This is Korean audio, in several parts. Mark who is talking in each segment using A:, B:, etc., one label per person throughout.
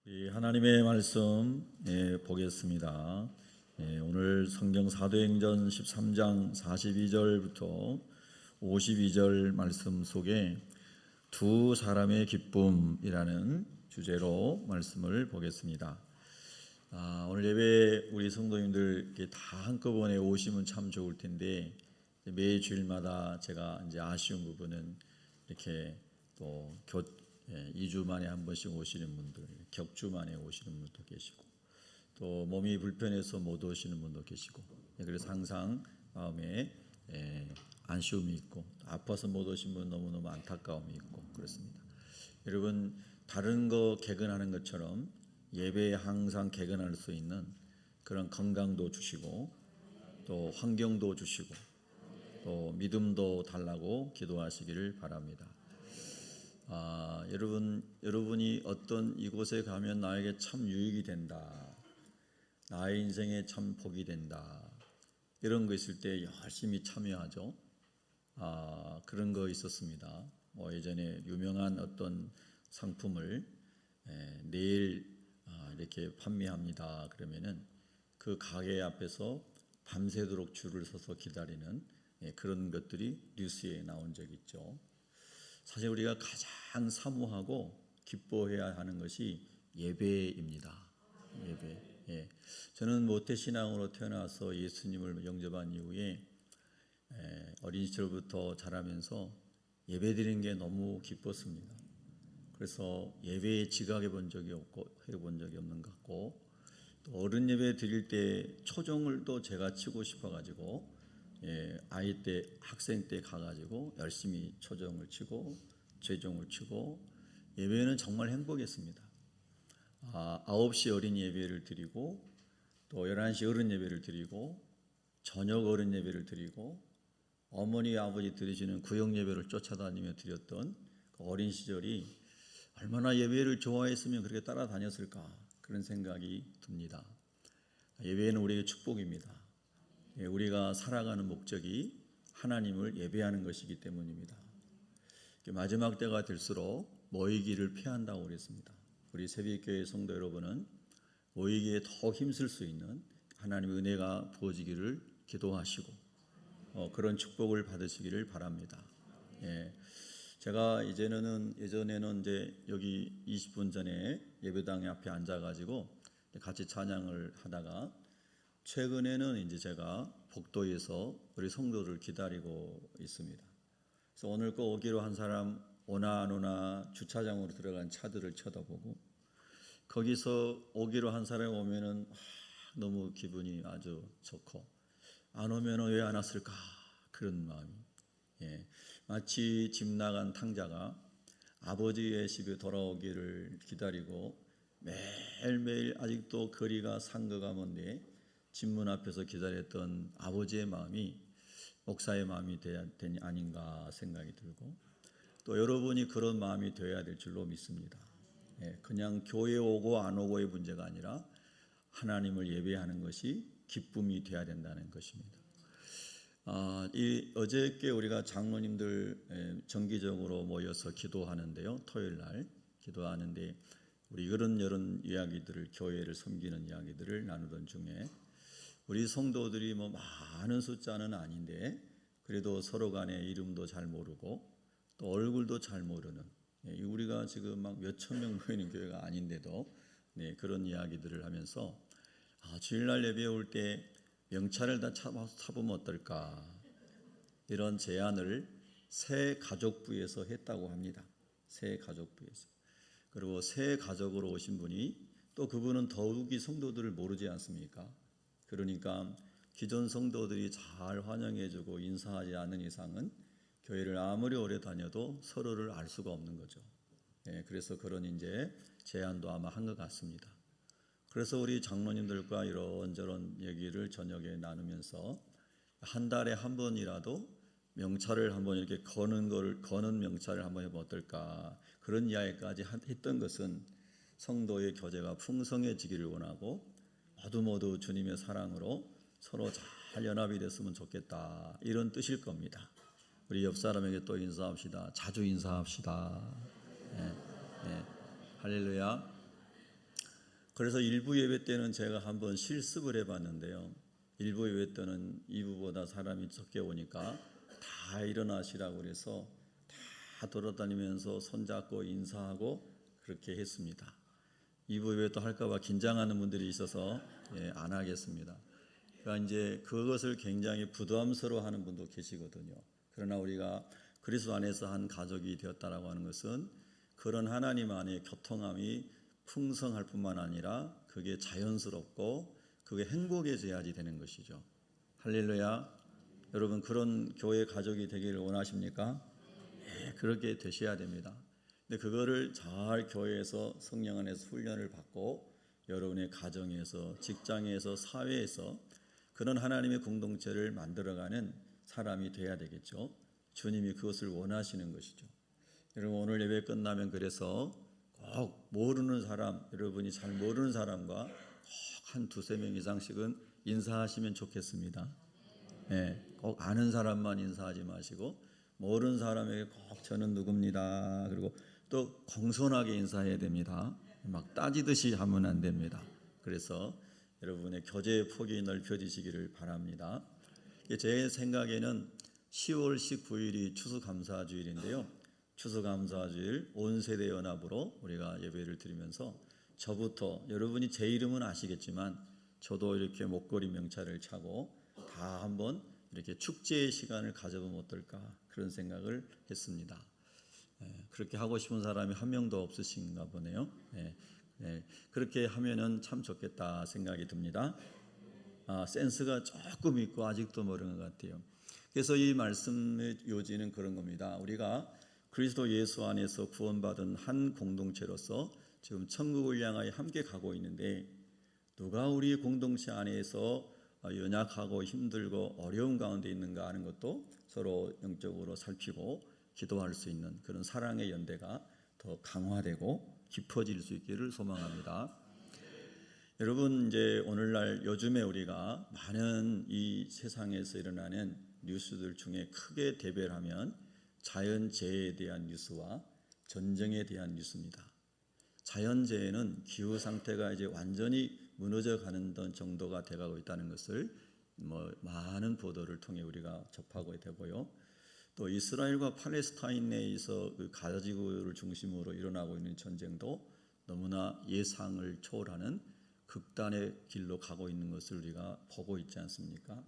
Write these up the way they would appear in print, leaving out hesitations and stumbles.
A: 우리 하나님의 말씀 보겠습니다. 오늘 성경 사도행전 13장 42절부터 52절 말씀 속에 두 사람의 기쁨이라는 주제로 말씀을 보겠습니다. 오늘 예배 우리 성도님들 다 한꺼번에 오시면 참 좋을 텐데 매 주일마다 제가 이제 아쉬운 부분은 이렇게 또 2주 만에 한 번씩 오시는 분들, 격주 만에 오시는 분도 계시고 또 몸이 불편해서 못 오시는 분도 계시고 그래서 항상 마음에 안쉬움이 있고 아파서 못 오신 분 너무너무 안타까움이 있고 그렇습니다. 여러분 다른 거 개근하는 것처럼 예배에 항상 개근할 수 있는 그런 건강도 주시고 또 환경도 주시고 또 믿음도 달라고 기도하시기를 바랍니다. 여러분이 어떤 이곳에 가면 나에게 참 유익이 된다, 나의 인생에 참 복이 된다, 이런 거 있을 때 열심히 참여하죠. 그런 거 있었습니다. 예전에 유명한 어떤 상품을 내일 이렇게 판매합니다. 그러면은 그 가게 앞에서 밤새도록 줄을 서서 기다리는 그런 것들이 뉴스에 나온 적이 있죠. 사실 우리가 가장 사모하고 기뻐해야 하는 것이 예배입니다. 예배. 저는 모태신앙으로 태어나서 예수님을 영접한 이후에 어린 시절부터 자라면서 예배 드리는 게 너무 기뻤습니다. 그래서 예배에 지각해 본 적이 없고 해본 적이 없는 것 같고 또 어른 예배 드릴 때 초정을 또 제가 치고 싶어가지고 아이 때 학생 때 가가지고 열심히 초정을 치고 죄종을 치고 예배는 정말 행복했습니다. 9시 어린 예배를 드리고 또 11시 어른 예배를 드리고 저녁 어른 예배를 드리고 어머니 아버지 드리시는 구역 예배를 쫓아다니며 드렸던 그 어린 시절이 얼마나 예배를 좋아했으면 그렇게 따라다녔을까 그런 생각이 듭니다. 예배는 우리에게 축복입니다. 우리가 살아가는 목적이 하나님을 예배하는 것이기 때문입니다. 마지막 때가 될수록 모이기를 피한다고 그랬습니다. 우리 새벽교회 성도 여러분은 모이기에 더 힘쓸 수 있는 하나님의 은혜가 부어지기를 기도하시고 그런 축복을 받으시기를 바랍니다. 제가 예전에는 이제 여기 20분 전에 예배당 앞에 앉아가지고 같이 찬양을 하다가 최근에는 이제 제가 복도에서 우리 성도를 기다리고 있습니다. 그래서 오늘 꼭 오기로 한 사람 오나 안 오나 주차장으로 들어간 차들을 쳐다보고 거기서 오기로 한 사람이 오면은 너무 기분이 아주 좋고 안 오면은 왜 안 왔을까 그런 마음이 마치 집 나간 탕자가 아버지의 집에 돌아오기를 기다리고 매일매일 아직도 거리가 상거가 먼데 집문 앞에서 기다렸던 아버지의 마음이 목사의 마음이 되어야 되니 아닌가 생각이 들고 또 여러분이 그런 마음이 되어야 될 줄로 믿습니다. 그냥 교회 오고 안 오고의 문제가 아니라 하나님을 예배하는 것이 기쁨이 되어야 된다는 것입니다. 어저께 우리가 장로님들 정기적으로 모여서 기도하는데요. 토요일 날 기도하는데 우리 이런 이야기들을 교회를 섬기는 이야기들을 나누던 중에 우리 성도들이 많은 숫자는 아닌데 그래도 서로 간에 이름도 잘 모르고 또 얼굴도 잘 모르는 우리가 지금 막 몇천 명 모이는 교회가 아닌데도 그런 이야기들을 하면서 주일날 예배 올 때 명찰을 다 차보면 어떨까 이런 제안을 새 가족부에서 했다고 합니다. 새 가족부에서. 그리고 새 가족으로 오신 분이 또 그분은 더욱이 성도들을 모르지 않습니까? 그러니까 기존 성도들이 잘 환영해주고 인사하지 않는 이상은 교회를 아무리 오래 다녀도 서로를 알 수가 없는 거죠. 그래서 그런 이제 제안도 아마 한 것 같습니다. 그래서 우리 장로님들과 이런저런 얘기를 저녁에 나누면서 한 달에 한 번이라도 명찰을 한번 이렇게 거는 명찰을 한번 해보면 어떨까 그런 이야기까지 했던 것은 성도의 교제가 풍성해지기를 원하고 모두 주님의 사랑으로 서로 잘 연합이 됐으면 좋겠다 이런 뜻일 겁니다. 우리 옆 사람에게 또 인사합시다. 자주 인사합시다. 할렐루야. 그래서 일부 예배 때는 제가 한번 실습을 해봤는데요. 일부 예배 때는 2부보다 사람이 적게 오니까 다 일어나시라고 그래서 다 돌아다니면서 손잡고 인사하고 그렇게 했습니다. 2부 예배 또 할까봐 긴장하는 분들이 있어서 안 하겠습니다. 그러니까 이제 그것을 굉장히 부담스러워하는 분도 계시거든요. 그러나 우리가 그리스도 안에서 한 가족이 되었다라고 하는 것은 그런 하나님 안의 교통함이 풍성할 뿐만 아니라 그게 자연스럽고 그게 행복해져야지 되는 것이죠. 할렐루야. 여러분 그런 교회 가족이 되기를 원하십니까? 네, 그렇게 되셔야 됩니다. 근데 그거를 잘 교회에서 성령 안에서 훈련을 받고 여러분의 가정에서 직장에서 사회에서 그런 하나님의 공동체를 만들어가는 사람이 돼야 되겠죠. 주님이 그것을 원하시는 것이죠. 여러분 오늘 예배 끝나면 그래서 꼭 모르는 사람, 여러분이 잘 모르는 사람과 꼭 한 두세 명 이상씩은 인사하시면 좋겠습니다. 네, 꼭 아는 사람만 인사하지 마시고 모르는 사람에게 꼭 저는 누굽니다. 그리고 또 공손하게 인사해야 됩니다. 막 따지듯이 하면 안 됩니다. 그래서 여러분의 교제의 폭이 넓혀지시기를 바랍니다. 제 생각에는 10월 19일이 추수감사주일인데요. 추수감사주일 온 세대 연합으로 우리가 예배를 드리면서 저부터 여러분이 제 이름은 아시겠지만 저도 이렇게 목걸이 명찰을 차고 다 한번 이렇게 축제의 시간을 가져보면 어떨까 그런 생각을 했습니다. 그렇게 하고 싶은 사람이 한 명도 없으신가 보네요. 그렇게 하면은 참 좋겠다 생각이 듭니다. 센스가 조금 있고 아직도 모르는 것 같아요. 그래서 이 말씀의 요지는 그런 겁니다. 우리가 그리스도 예수 안에서 구원받은 한 공동체로서 지금 천국을 향하여 함께 가고 있는데 누가 우리 공동체 안에서 연약하고 힘들고 어려운 가운데 있는가 하는 것도 서로 영적으로 살피고 기도할 수 있는 그런 사랑의 연대가 더 강화되고 깊어질 수 있기를 소망합니다. 여러분 이제 오늘날 요즘에 우리가 많은 이 세상에서 일어나는 뉴스들 중에 크게 대별하면 자연재해에 대한 뉴스와 전쟁에 대한 뉴스입니다. 자연재해는 기후 상태가 이제 완전히 무너져 가는 정도가 돼가고 있다는 것을 많은 보도를 통해 우리가 접하고 되고요. 또 이스라엘과 팔레스타인 내에서 그 가자지구를 중심으로 일어나고 있는 전쟁도 너무나 예상을 초월하는 극단의 길로 가고 있는 것을 우리가 보고 있지 않습니까?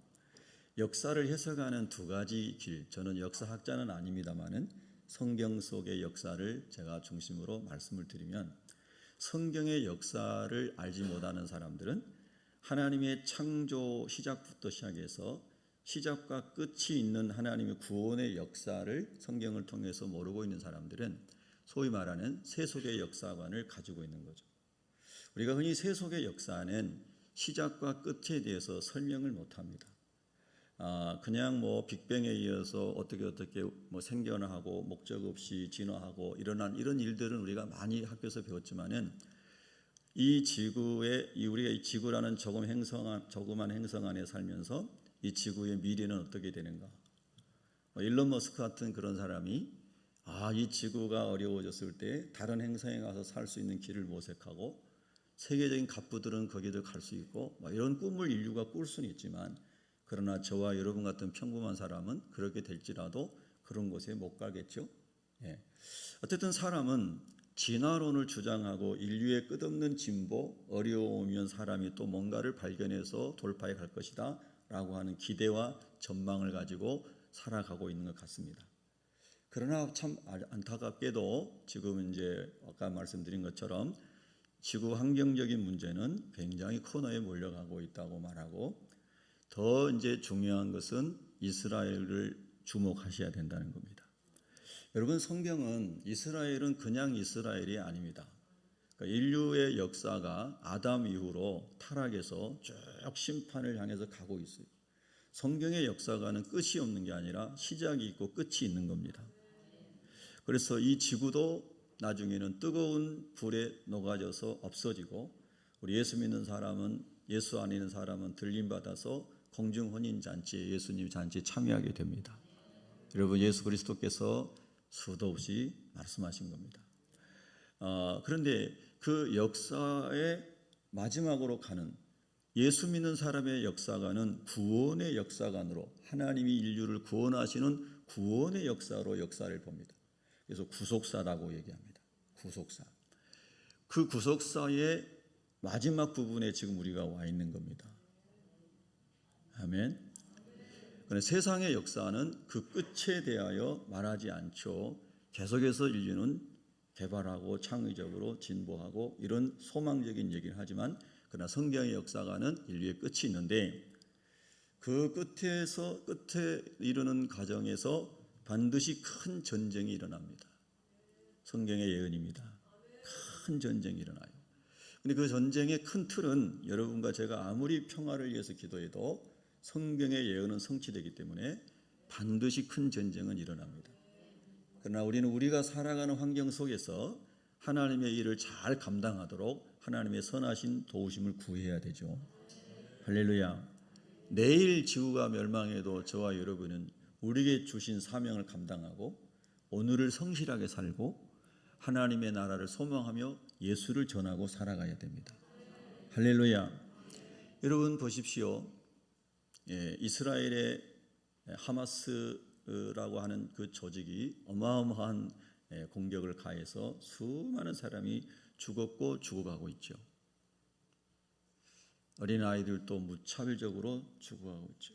A: 역사를 해석하는 두 가지 길, 저는 역사학자는 아닙니다만은 성경 속의 역사를 제가 중심으로 말씀을 드리면 성경의 역사를 알지 못하는 사람들은 하나님의 창조 시작부터 시작해서 시작과 끝이 있는 하나님의 구원의 역사를 성경을 통해서 모르고 있는 사람들은 소위 말하는 세속의 역사관을 가지고 있는 거죠. 우리가 흔히 세속의 역사는 시작과 끝에 대해서 설명을 못합니다. 그냥 빅뱅에 이어서 어떻게 생겨나고 목적 없이 진화하고 일어난 이런 일들은 우리가 많이 학교에서 배웠지만은 이 지구에 우리가 이 지구라는 조그만 행성 안에 살면서 이 지구의 미래는 어떻게 되는가? 일론 머스크 같은 그런 사람이 이 지구가 어려워졌을 때 다른 행성에 가서 살 수 있는 길을 모색하고 세계적인 갑부들은 거기도 갈 수 있고 이런 꿈을 인류가 꿀 수는 있지만 그러나 저와 여러분 같은 평범한 사람은 그렇게 될지라도 그런 곳에 못 가겠죠. 어쨌든 사람은 진화론을 주장하고 인류의 끝없는 진보, 어려우면 사람이 또 뭔가를 발견해서 돌파해 갈 것이다 라고 하는 기대와 전망을 가지고 살아가고 있는 것 같습니다. 그러나 참 안타깝게도 지금 이제 아까 말씀드린 것처럼 지구 환경적인 문제는 굉장히 코너에 몰려가고 있다고 말하고 더 이제 중요한 것은 이스라엘을 주목하셔야 된다는 겁니다. 여러분 성경은 이스라엘은 그냥 이스라엘이 아닙니다. 그러니까 인류의 역사가 아담 이후로 타락해서 쭉 심판을 향해서 가고 있어요. 성경의 역사가는 끝이 없는 게 아니라 시작이 있고 끝이 있는 겁니다. 그래서 이 지구도 나중에는 뜨거운 불에 녹아져서 없어지고 우리 예수 믿는 사람은 예수 안에 있는 사람은 들림받아서 공중 혼인 잔치에 예수님 잔치에 참여하게 됩니다. 여러분 예수 그리스도께서 수도 없이 말씀하신 겁니다. 그런데 그 역사의 마지막으로 가는 예수 믿는 사람의 역사관은 구원의 역사관으로 하나님이 인류를 구원하시는 구원의 역사로 역사를 봅니다. 그래서 구속사라고 얘기합니다. 구속사. 그 구속사의 마지막 부분에 지금 우리가 와 있는 겁니다. 아멘. 그런데 세상의 역사는 그 끝에 대하여 말하지 않죠. 계속해서 인류는 개발하고 창의적으로 진보하고 이런 소망적인 얘기를 하지만 그러나 성경의 역사가는 인류의 끝이 있는데 그 끝에 이르는 과정에서 반드시 큰 전쟁이 일어납니다. 성경의 예언입니다. 큰 전쟁이 일어나요. 근데 그 전쟁의 큰 틀은 여러분과 제가 아무리 평화를 위해서 기도해도 성경의 예언은 성취되기 때문에 반드시 큰 전쟁은 일어납니다. 그러나 우리는 우리가 살아가는 환경 속에서 하나님의 일을 잘 감당하도록 하나님의 선하신 도우심을 구해야 되죠. 할렐루야. 내일 지구가 멸망해도 저와 여러분은 우리에게 주신 사명을 감당하고 오늘을 성실하게 살고 하나님의 나라를 소망하며 예수를 전하고 살아가야 됩니다. 할렐루야. 여러분 보십시오. 이스라엘의 하마스라고 하는 그 조직이 어마어마한 공격을 가해서 수많은 사람이 죽었고 죽어가고 있죠. 어린아이들도 무차별적으로 죽어가고 있죠.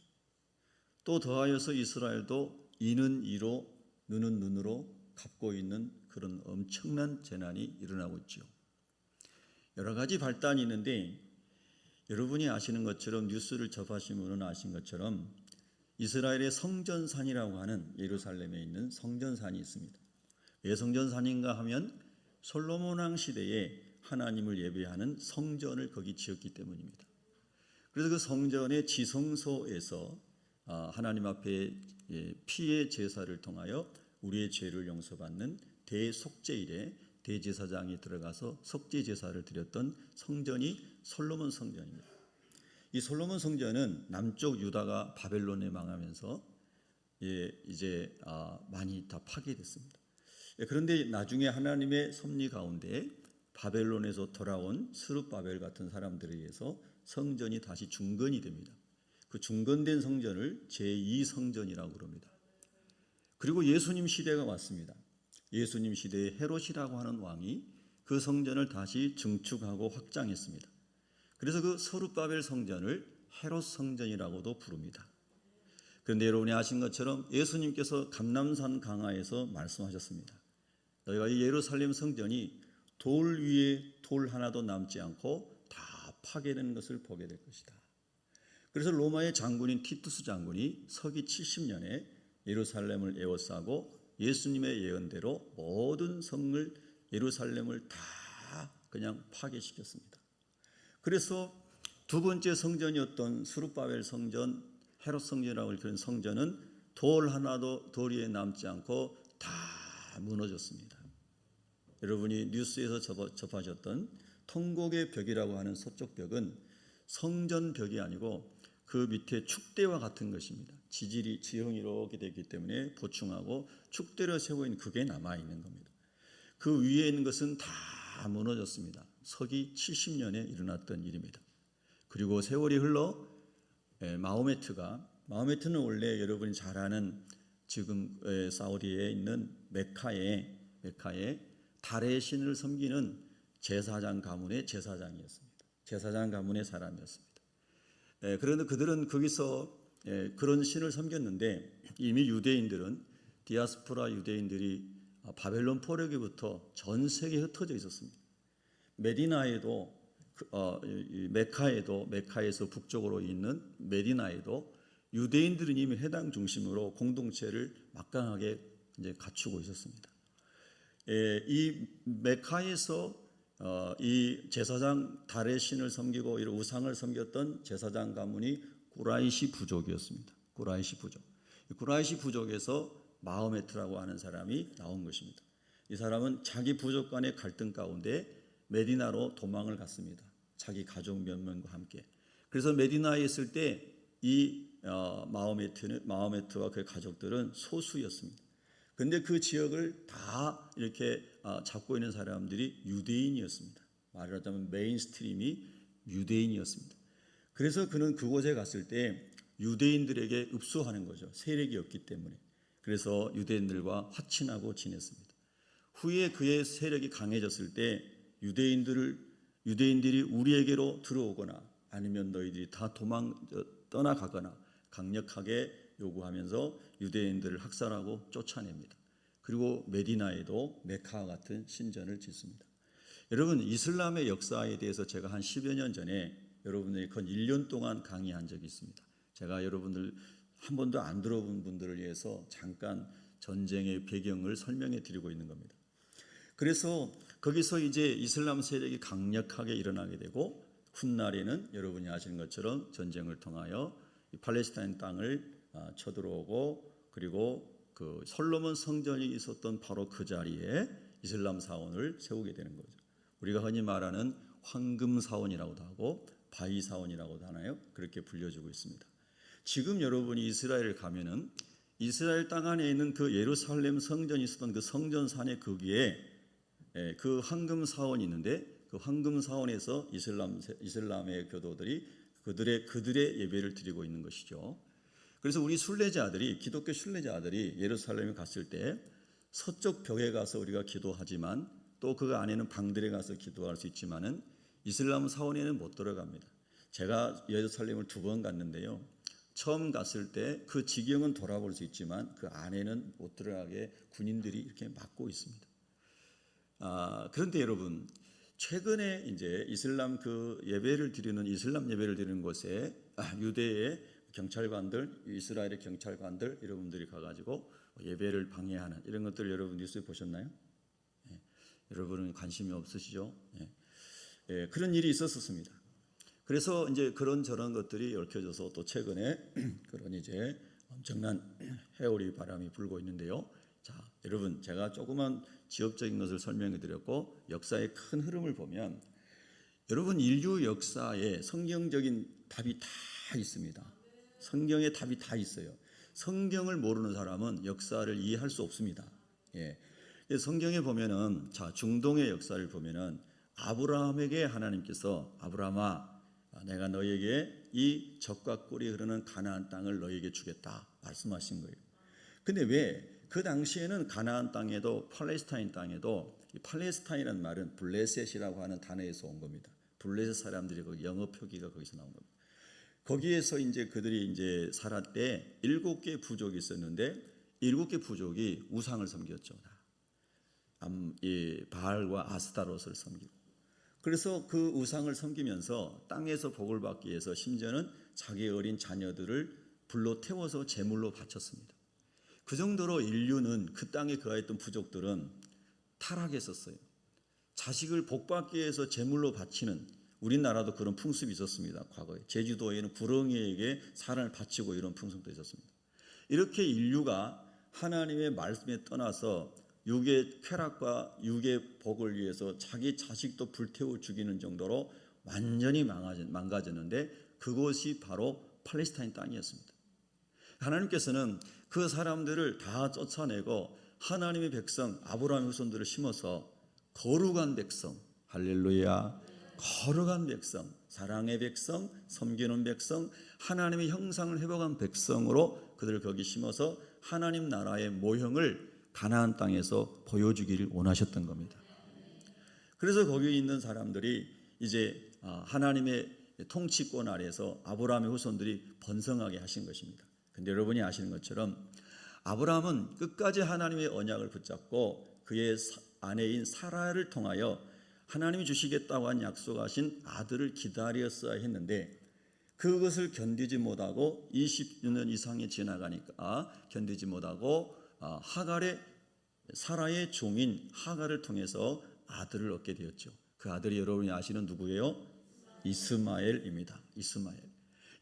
A: 또 더하여서 이스라엘도 이는 이로 눈은 눈으로 갚고 있는 그런 엄청난 재난이 일어나고 있죠. 여러 가지 발단이 있는데 여러분이 아시는 것처럼 뉴스를 접하신 분은 아신 것처럼 이스라엘의 성전산이라고 하는 예루살렘에 있는 성전산이 있습니다. 왜 성전산인가 하면 솔로몬 왕 시대에 하나님을 예배하는 성전을 거기 지었기 때문입니다. 그래서 그 성전의 지성소에서 하나님 앞에 피의 제사를 통하여 우리의 죄를 용서받는 대속죄일에 대제사장이 들어가서 속죄 제사를 드렸던 성전이 솔로몬 성전입니다. 이 솔로몬 성전은 남쪽 유다가 바벨론에 망하면서 이제 많이 다 파괴됐습니다. 그런데 나중에 하나님의 섭리 가운데 바벨론에서 돌아온 스룹바벨 같은 사람들에 의해서 성전이 다시 중건이 됩니다. 그 중건된 성전을 제2성전이라고 그럽니다. 그리고 예수님 시대가 왔습니다. 예수님 시대에 헤롯이라고 하는 왕이 그 성전을 다시 증축하고 확장했습니다. 그래서 그 스룹바벨 성전을 헤롯 성전이라고도 부릅니다. 그런데 여러분이 아신 것처럼 예수님께서 감람산 강화에서 말씀하셨습니다. 너희가 이 예루살렘 성전이 돌 위에 돌 하나도 남지 않고 다 파괴되는 것을 보게 될 것이다. 그래서 로마의 장군인 티투스 장군이 서기 70년에 예루살렘을 에워싸고 예수님의 예언대로 모든 성을 예루살렘을 다 그냥 파괴시켰습니다. 그래서 두 번째 성전이었던 스룹바벨 성전, 헤롯 성전이라고 그런 성전은 돌 하나도 돌 위에 남지 않고 다 무너졌습니다. 여러분이 뉴스에서 접하셨던 통곡의 벽이라고 하는 서쪽 벽은 성전 벽이 아니고 그 밑에 축대와 같은 것입니다. 지형이 이렇게 되기 때문에 보충하고 축대를 세워 있는 그게 남아 있는 겁니다. 그 위에 있는 것은 다 무너졌습니다. 서기 70년에 일어났던 일입니다. 그리고 세월이 흘러 마호메트는 원래 여러분이 잘 아는 지금 사우디에 있는 메카에 달의 신을 섬기는 제사장 가문의 제사장이었습니다. 제사장 가문의 사람이었습니다. 그런데 그들은 거기서 그런 신을 섬겼는데 이미 유대인들은 디아스포라 유대인들이 바벨론 포로기부터 전 세계에 흩어져 있었습니다. 메디나에도 메카에서 북쪽으로 있는 메디나에도 유대인들은 이미 해당 중심으로 공동체를 막강하게 이제 갖추고 있었습니다. 이 메카에서 이 제사장 달의 신을 섬기고 이런 우상을 섬겼던 제사장 가문이 구라이시 부족이었습니다. 구라이시 부족에서 마호메트라고 하는 사람이 나온 것입니다. 이 사람은 자기 부족 간의 갈등 가운데 메디나로 도망을 갔습니다. 자기 가족 몇 명과 함께. 그래서 메디나에 있을 때 이 마호메트와 그의 가족들은 소수였습니다. 그런데 그 지역을 다 이렇게 잡고 있는 사람들이 유대인이었습니다. 말하자면 메인스트림이 유대인이었습니다. 그래서 그는 그곳에 갔을 때 유대인들에게 읍소하는 거죠. 세력이 없기 때문에. 그래서 유대인들과 화친하고 지냈습니다. 후에 그의 세력이 강해졌을 때 유대인들이 우리에게로 들어오거나 아니면 너희들이 다 떠나가거나 강력하게 요구하면서 유대인들을 학살하고 쫓아냅니다. 그리고 메디나에도 메카와 같은 신전을 짓습니다. 여러분, 이슬람의 역사에 대해서 제가 한 10여 년 전에 여러분들이 건 1년 동안 강의한 적이 있습니다. 제가 여러분들 한 번도 안 들어본 분들을 위해서 잠깐 전쟁의 배경을 설명해 드리고 있는 겁니다. 그래서 거기서 이제 이슬람 세력이 강력하게 일어나게 되고 훗날에는 여러분이 아시는 것처럼 전쟁을 통하여 팔레스타인 땅을 쳐들어오고 그리고 그 솔로몬 성전이 있었던 바로 그 자리에 이슬람 사원을 세우게 되는 거죠. 우리가 흔히 말하는 황금 사원이라고도 하고 바위 사원이라고도 하나요? 그렇게 불려지고 있습니다. 지금 여러분이 이스라엘 가면은 이스라엘 땅 안에 있는 그 예루살렘 성전이 있었던 그 성전산의 거기에 그 황금 사원이 있는데 그 황금 사원에서 이슬람의 교도들이 그들의 예배를 드리고 있는 것이죠. 그래서 우리 순례자들이 기독교 순례자들이 예루살렘에 갔을 때 서쪽 벽에 가서 우리가 기도하지만 또 그 안에는 방들에 가서 기도할 수 있지만은 이슬람 사원에는 못 들어갑니다. 제가 예루살렘을 2번 갔는데요. 처음 갔을 때 그 지경은 돌아볼 수 있지만 그 안에는 못 들어가게 군인들이 이렇게 막고 있습니다. 그런데 여러분, 최근에 이제 이슬람 예배를 드리는 곳에 유대의 경찰관들, 이스라엘의 경찰관들 여러분들이 가가지고 예배를 방해하는 이런 것들 여러분 뉴스에 보셨나요? 여러분은 관심이 없으시죠? 그런 일이 있었습니다. 그래서 이제 그런저런 것들이 얽혀져서 또 최근에 그런 이제 엄청난 해오리 바람이 불고 있는데요. 자, 여러분, 제가 조그만 지역적인 것을 설명해 드렸고 역사의 큰 흐름을 보면 여러분, 인류 역사에 성경적인 답이 다 있습니다. 성경에 답이 다 있어요. 성경을 모르는 사람은 역사를 이해할 수 없습니다. 성경에 보면은 자, 중동의 역사를 보면은 아브라함에게 하나님께서 아브라함아, 내가 너에게 이 젖과 꿀이 흐르는 가나안 땅을 너에게 주겠다 말씀하신 거예요. 근데 왜 그 당시에는 가나안 땅에도 팔레스타인 땅에도 이 팔레스타인이라는 말은 블레셋이라고 하는 단어에서 온 겁니다. 블레셋 사람들이 그 영어 표기가 거기서 나온 겁니다. 거기에서 이제 그들이 이제 살았대 7개 부족이 있었는데 7개 부족이 우상을 섬겼죠. 바알과 아스타롯을 섬기고. 그래서 그 우상을 섬기면서 땅에서 복을 받기 위해서 심지어는 자기 어린 자녀들을 불로 태워서 제물로 바쳤습니다. 그 정도로 인류는 그 땅에 거하였던 부족들은 타락했었어요. 자식을 복 받기 위해서 제물로 바치는, 우리나라도 그런 풍습이 있었습니다. 과거에 제주도에는 구렁이에게 사람을 바치고 이런 풍습도 있었습니다. 이렇게 인류가 하나님의 말씀에 떠나서 육의 쾌락과 육의 복을 위해서 자기 자식도 불태워 죽이는 정도로 완전히 망가졌는데 그곳이 바로 팔레스타인 땅이었습니다. 하나님께서는 그 사람들을 다 쫓아내고 하나님의 백성 아브라함의 후손들을 심어서 거룩한 백성, 할렐루야, 거룩한 백성, 사랑의 백성, 섬기는 백성, 하나님의 형상을 회복한 백성으로 그들을 거기 심어서 하나님 나라의 모형을 가나안 땅에서 보여주기를 원하셨던 겁니다. 그래서 거기 있는 사람들이 이제 하나님의 통치권 아래에서 아브라함의 후손들이 번성하게 하신 것입니다. 근데 여러분이 아시는 것처럼 아브라함은 끝까지 하나님의 언약을 붙잡고 그의 아내인 사라를 통하여 하나님이 주시겠다고 한 약속하신 아들을 기다렸어야 했는데 그것을 견디지 못하고 20년 이상이 지나가니까 견디지 못하고 사라의 종인 하갈을 통해서 아들을 얻게 되었죠. 그 아들이 여러분이 아시는 누구예요? 이스마엘입니다.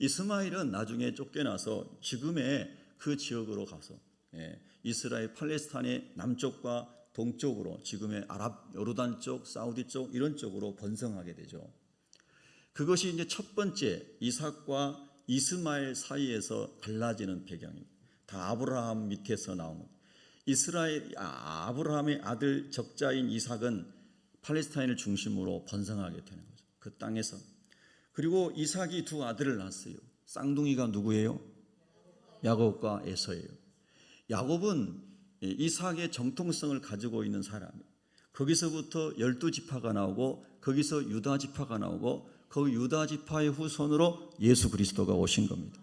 A: 이스마엘은 나중에 쫓겨나서 지금의 그 지역으로 가서 이스라엘 팔레스타인의 남쪽과 동쪽으로 지금의 아랍 요르단 쪽, 사우디 쪽 이런 쪽으로 번성하게 되죠. 그것이 이제 첫 번째 이삭과 이스마엘 사이에서 갈라지는 배경입니다. 다 아브라함 밑에서 나온 아브라함의 아들 적자인 이삭은 팔레스타인을 중심으로 번성하게 되는 거죠. 그 땅에서. 그리고 이삭이 두 아들을 낳았어요. 쌍둥이가 누구예요? 야곱과 에서예요. 야곱은 이삭의 정통성을 가지고 있는 사람이에요. 거기서부터 12지파가 나오고 거기서 유다지파가 나오고 그 유다지파의 후손으로 예수 그리스도가 오신 겁니다.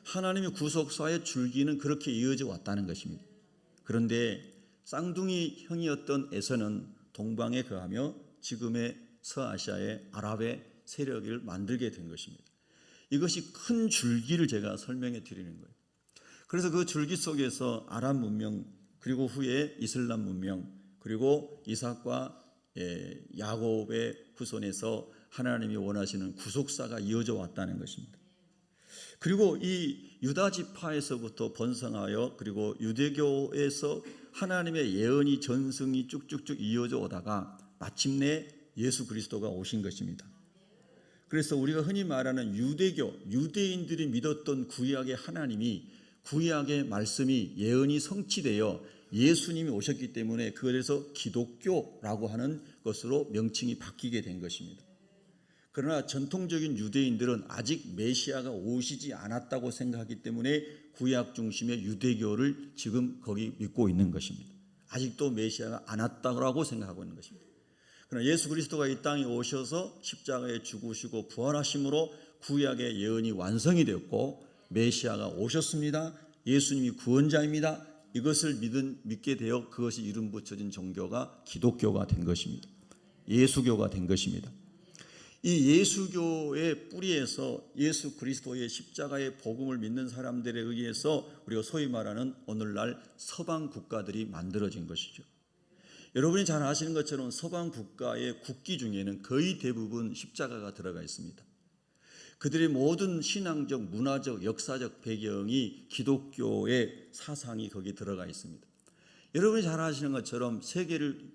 A: 하나님의 구속사의 줄기는 그렇게 이어져 왔다는 것입니다. 그런데 쌍둥이 형이었던 에서는 동방에 거하며 지금의 서아시아의 아랍의 세력을 만들게 된 것입니다. 이것이 큰 줄기를 제가 설명해 드리는 거예요. 그래서 그 줄기 속에서 아랍 문명, 그리고 후에 이슬람 문명, 그리고 이삭과 야곱의 후손에서 하나님이 원하시는 구속사가 이어져 왔다는 것입니다. 그리고 이 유다 지파에서부터 번성하여 그리고 유대교에서 하나님의 예언이 전승이 쭉쭉쭉 이어져 오다가 마침내 예수 그리스도가 오신 것입니다. 그래서 우리가 흔히 말하는 유대교, 유대인들이 믿었던 구약의 하나님이, 구약의 말씀이 예언이 성취되어 예수님이 오셨기 때문에 그것에서 기독교라고 하는 것으로 명칭이 바뀌게 된 것입니다. 그러나 전통적인 유대인들은 아직 메시아가 오시지 않았다고 생각하기 때문에 구약 중심의 유대교를 지금 거기 믿고 있는 것입니다. 아직도 메시아가 안 왔다고 생각하고 있는 것입니다. 그러나 예수 그리스도가 이 땅에 오셔서 십자가에 죽으시고 부활하심으로 구약의 예언이 완성이 되었고 메시아가 오셨습니다. 예수님이 구원자입니다. 이것을 믿게 되어 그것이 이름 붙여진 종교가 기독교가 된 것입니다. 예수교가 된 것입니다. 이 예수교의 뿌리에서 예수 그리스도의 십자가의 복음을 믿는 사람들에 의해서 우리가 소위 말하는 오늘날 서방 국가들이 만들어진 것이죠. 여러분이 잘 아시는 것처럼 서방 국가의 국기 중에는 거의 대부분 십자가가 들어가 있습니다. 그들의 모든 신앙적, 문화적, 역사적 배경이 기독교의 사상이 거기 들어가 있습니다. 여러분이 잘 아시는 것처럼 세계를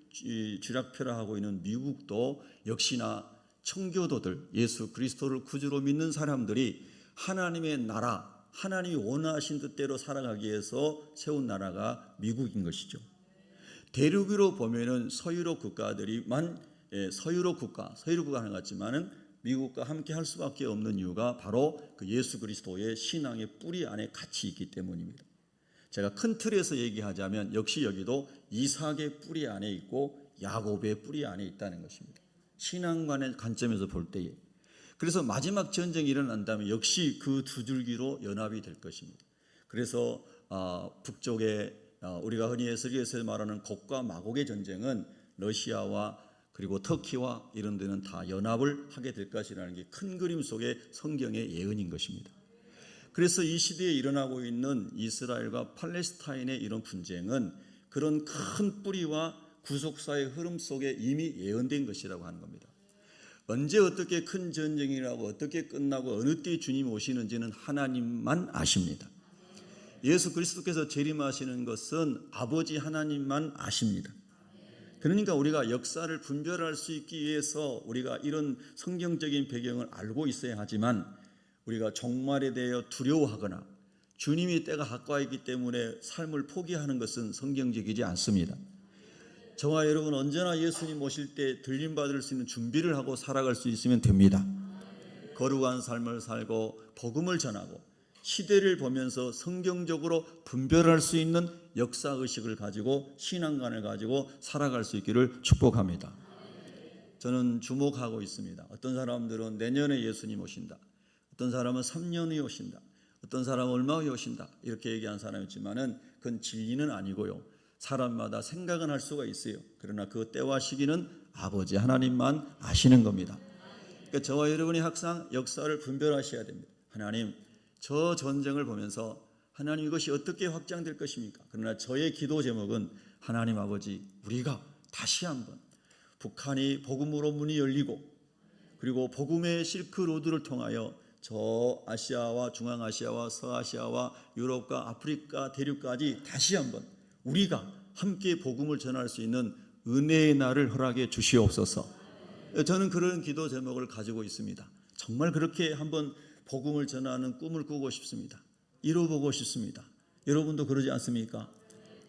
A: 쥐락펴락하고 있는 미국도 역시나 청교도들, 예수 그리스도를 구주로 믿는 사람들이 하나님의 나라, 하나님이 원하신 뜻대로 살아가기 위해서 세운 나라가 미국인 것이죠. 대륙으로 보면은 서유럽 국가들이만 서유럽 국가 하는 것 같지만은 미국과 함께 할 수밖에 없는 이유가 바로 그 예수 그리스도의 신앙의 뿌리 안에 같이 있기 때문입니다. 제가 큰 틀에서 얘기하자면 역시 여기도 이삭의 뿌리 안에 있고 야곱의 뿌리 안에 있다는 것입니다. 신앙관의 관점에서 볼 때에. 그래서 마지막 전쟁이 일어난다면 역시 그 두 줄기로 연합이 될 것입니다. 그래서 북쪽에 우리가 흔히 에스겔에서 말하는 곡과 마곡의 전쟁은 러시아와 그리고 터키와 이런 데는 다 연합을 하게 될 것이라는 게 큰 그림 속의 성경의 예언인 것입니다. 그래서 이 시대에 일어나고 있는 이스라엘과 팔레스타인의 이런 분쟁은 그런 큰 뿌리와 구속사의 흐름 속에 이미 예언된 것이라고 하는 겁니다. 언제 어떻게 큰 전쟁이라고 어떻게 끝나고 어느 때 주님 오시는지는 하나님만 아십니다. 예수 그리스도께서 재림하시는 것은 아버지 하나님만 아십니다. 그러니까 우리가 역사를 분별할 수 있기 위해서 우리가 이런 성경적인 배경을 알고 있어야 하지만 우리가 종말에 대해 두려워하거나 주님이 때가 가까이 있기 때문에 삶을 포기하는 것은 성경적이지 않습니다. 저와 여러분 언제나 예수님 오실 때 들림받을 수 있는 준비를 하고 살아갈 수 있으면 됩니다. 거룩한 삶을 살고 복음을 전하고 시대를 보면서 성경적으로 분별할 수 있는 역사의식을 가지고 신앙관을 가지고 살아갈 수 있기를 축복합니다. 저는 주목하고 있습니다. 어떤 사람들은 내년에 예수님 오신다. 어떤 사람은 3년 후에 오신다. 어떤 사람은 얼마 후에 오신다. 이렇게 얘기한 사람이 있지만은 그건 진리는 아니고요. 사람마다 생각은 할 수가 있어요. 그러나 그 때와 시기는 아버지 하나님만 아시는 겁니다. 그러니까 저와 여러분이 항상 역사를 분별하셔야 됩니다. 하나님, 저 전쟁을 보면서 하나님 이것이 어떻게 확장될 것입니까? 그러나 저의 기도 제목은 하나님 아버지, 우리가 다시 한번 북한이 복음으로 문이 열리고 그리고 복음의 실크로드를 통하여 저 아시아와 중앙아시아와 서아시아와 유럽과 아프리카 대륙까지 다시 한번 우리가 함께 복음을 전할 수 있는 은혜의 날을 허락해 주시옵소서. 저는 그런 기도 제목을 가지고 있습니다. 정말 그렇게 한번 복음을 전하는 꿈을 꾸고 싶습니다. 이뤄보고 싶습니다. 여러분도 그러지 않습니까?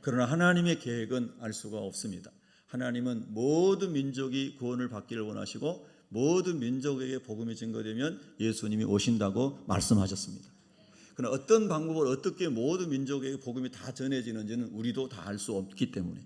A: 그러나 하나님의 계획은 알 수가 없습니다. 하나님은 모든 민족이 구원을 받기를 원하시고 모든 민족에게 복음이 증거되면 예수님이 오신다고 말씀하셨습니다. 그러나 어떤 방법으로 어떻게 모든 민족에게 복음이 다 전해지는지는 우리도 다 알 수 없기 때문에,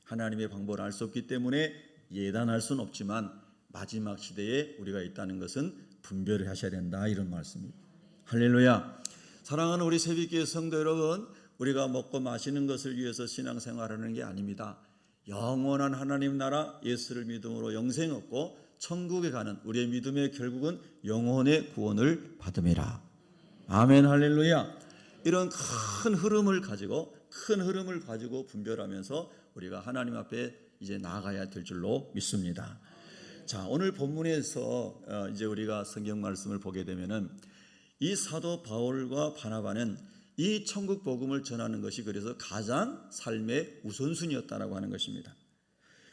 A: 하나님의 방법을 알 수 없기 때문에 예단할 수는 없지만 마지막 시대에 우리가 있다는 것은 분별을 하셔야 된다, 이런 말씀입니다. 할렐루야. 사랑하는 우리 새벽교회 성도 여러분, 우리가 먹고 마시는 것을 위해서 신앙생활하는 게 아닙니다. 영원한 하나님 나라 예수를 믿음으로 영생 얻고 천국에 가는 우리의 믿음의 결국은 영혼의 구원을 받음이라. 아멘. 할렐루야. 이런 큰 흐름을 가지고 분별하면서 우리가 하나님 앞에 이제 나아가야 될 줄로 믿습니다. 자, 오늘 본문에서 이제 우리가 성경 말씀을 보게 되면은 이 사도 바울과 바나바는 이 천국 복음을 전하는 것이 그래서 가장 삶의 우선순위였다라고 하는 것입니다.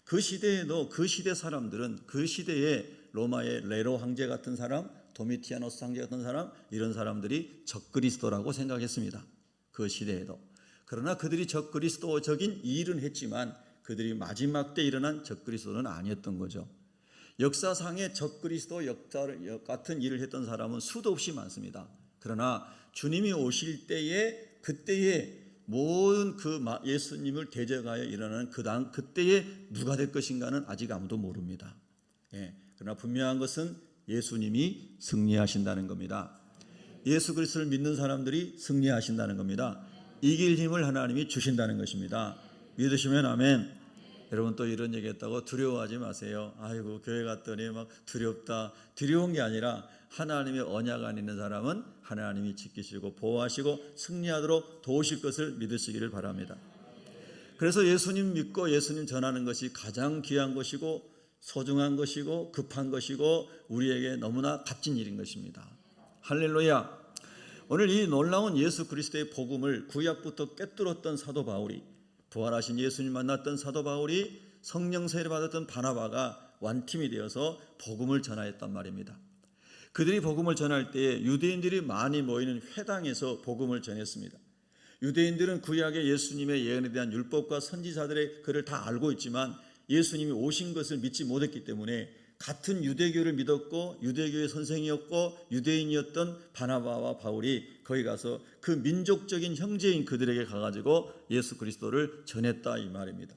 A: 그 시대에도 그 시대 사람들은 그 시대에 로마의 네로 황제 같은 사람, 도미티아노스 황제 같은 사람, 이런 사람들이 적그리스도라고 생각했습니다. 그 시대에도. 그러나 그들이 적그리스도적인 일은 했지만 그들이 마지막 때 일어난 적그리스도는 아니었던 거죠. 역사상의 적그리스도 역사를 같은 일을 했던 사람은 수도 없이 많습니다. 그러나 주님이 오실 때에 그때에 모든 그 예수님을 대적하여 일어나는 그때에 누가 될 것인가는 아직 아무도 모릅니다. 그러나 분명한 것은 예수님이 승리하신다는 겁니다. 예수 그리스도를 믿는 사람들이 승리하신다는 겁니다. 이길 힘을 하나님이 주신다는 것입니다. 믿으시면 아멘. 여러분 또 이런 얘기 했다고 두려워하지 마세요. 아이고 교회 갔더니 막 두렵다. 두려운 게 아니라 하나님의 언약 안에 있는 사람은 하나님이 지키시고 보호하시고 승리하도록 도우실 것을 믿으시기를 바랍니다. 그래서 예수님 믿고 예수님 전하는 것이 가장 귀한 것이고 소중한 것이고 급한 것이고 우리에게 너무나 값진 일인 것입니다. 할렐루야. 오늘 이 놀라운 예수 그리스도의 복음을 구약부터 꿰뚫었던 사도 바울이, 부활하신 예수님 만났던 사도 바울이, 성령 세례 받았던 바나바가 완팀이 되어서 복음을 전하였단 말입니다. 그들이 복음을 전할 때에 유대인들이 많이 모이는 회당에서 복음을 전했습니다. 유대인들은 구약의 예수님의 예언에 대한 율법과 선지자들의 글을 다 알고 있지만 예수님이 오신 것을 믿지 못했기 때문에 같은 유대교를 믿었고 유대교의 선생이었고 유대인이었던 바나바와 바울이 거기 가서 그 민족적인 형제인 그들에게 가가지고 예수 그리스도를 전했다, 이 말입니다.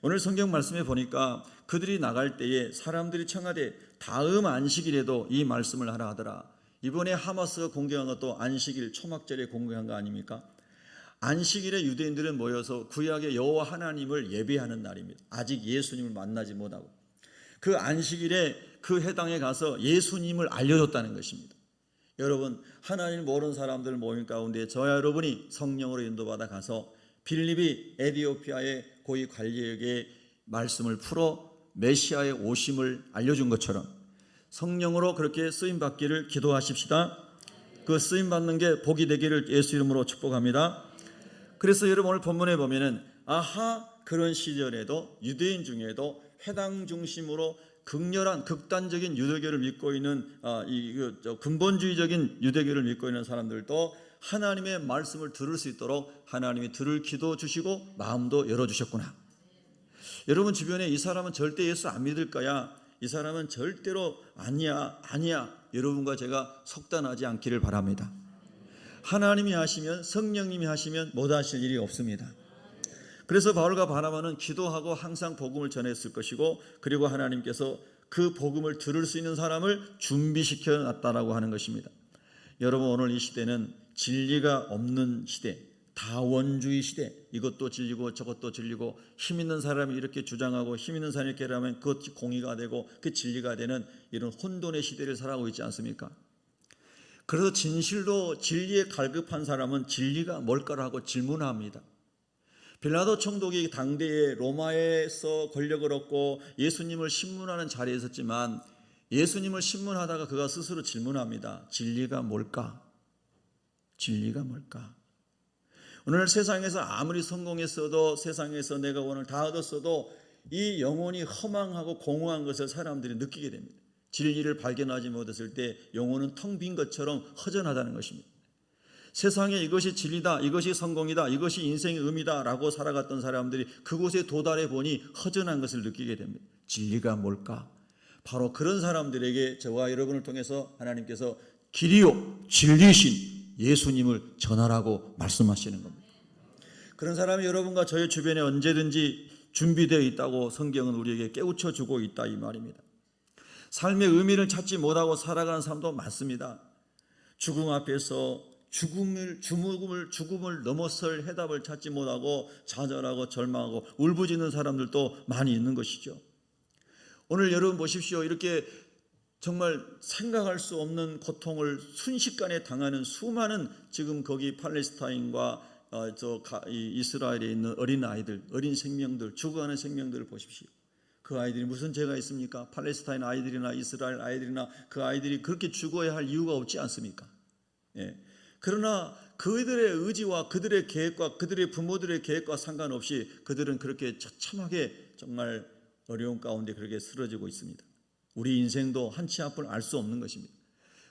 A: 오늘 성경 말씀에 보니까 그들이 나갈 때에 사람들이 청하되 다음 안식일에도 이 말씀을 하라 하더라. 이번에 하마스가 공격한 것도 안식일 초막절에 공격한 거 아닙니까? 안식일에 유대인들은 모여서 구약의 여호와 하나님을 예배하는 날입니다. 아직 예수님을 만나지 못하고 그 안식일에 그 회당에 가서 예수님을 알려줬다는 것입니다. 여러분, 하나님을 모르는 사람들 모임 가운데 저와 여러분이 성령으로 인도받아 가서 빌립이 에티오피아의 고위 관리에게 말씀을 풀어 메시아의 오심을 알려준 것처럼 성령으로 그렇게 쓰임받기를 기도하십시다. 그 쓰임받는 게 복이 되기를 예수 이름으로 축복합니다. 그래서 여러분 오늘 본문에 보면은 그런 시절에도 유대인 중에도 회당 중심으로 극렬한 극단적인 유대교를 믿고 있는 근본주의적인 유대교를 믿고 있는 사람들도 하나님의 말씀을 들을 수 있도록 하나님이 들을 기도 주시고 마음도 열어주셨구나. 여러분 주변에 이 사람은 절대 예수 안 믿을 거야, 이 사람은 절대로 아니야 여러분과 제가 속단하지 않기를 바랍니다. 하나님이 하시면, 성령님이 하시면 못 하실 일이 없습니다. 그래서 바울과 바나바는 기도하고 항상 복음을 전했을 것이고, 그리고 하나님께서 그 복음을 들을 수 있는 사람을 준비시켜 놨다라고 하는 것입니다. 여러분 오늘 이 시대는 진리가 없는 시대, 다원주의 시대, 이것도 진리고 저것도 진리고 힘 있는 사람이 이렇게 주장하고 힘 있는 사람이 이렇게 하면 그것이 공의가 되고 그 진리가 되는 이런 혼돈의 시대를 살아가고 있지 않습니까? 그래서 진실도 진리에 갈급한 사람은 진리가 뭘까라고 질문합니다. 빌라도 총독이 당대에 로마에서 권력을 얻고 예수님을 신문하는 자리에 있었지만 예수님을 신문하다가 그가 스스로 질문합니다. 진리가 뭘까? 진리가 뭘까? 오늘 세상에서 아무리 성공했어도, 세상에서 내가 오늘 다 얻었어도 이 영혼이 허망하고 공허한 것을 사람들이 느끼게 됩니다. 진리를 발견하지 못했을 때 영혼은 텅 빈 것처럼 허전하다는 것입니다. 세상에 이것이 진리다, 이것이 성공이다, 이것이 인생의 의미다 라고 살아갔던 사람들이 그곳에 도달해 보니 허전한 것을 느끼게 됩니다. 진리가 뭘까? 바로 그런 사람들에게 저와 여러분을 통해서 하나님께서 길이요 진리이신 예수님을 전하라고 말씀하시는 겁니다. 그런 사람이 여러분과 저의 주변에 언제든지 준비되어 있다고 성경은 우리에게 깨우쳐 주고 있다 이 말입니다. 삶의 의미를 찾지 못하고 살아가는 사람도 많습니다. 죽음 앞에서 죽음을 넘어설 해답을 찾지 못하고 좌절하고 절망하고 울부짖는 사람들도 많이 있는 것이죠. 오늘 여러분 보십시오. 이렇게 정말 생각할 수 없는 고통을 순식간에 당하는 수많은 지금 거기 팔레스타인과 이스라엘에 있는 어린 아이들, 어린 생명들, 죽어가는 생명들을 보십시오. 그 아이들이 무슨 죄가 있습니까? 팔레스타인 아이들이나 이스라엘 아이들이나 그 아이들이 그렇게 죽어야 할 이유가 없지 않습니까? 예. 그러나 그들의 의지와 그들의 계획과 그들의 부모들의 계획과 상관없이 그들은 그렇게 처참하게 정말 어려운 가운데 그렇게 쓰러지고 있습니다. 우리 인생도 한치 앞을 알 수 없는 것입니다.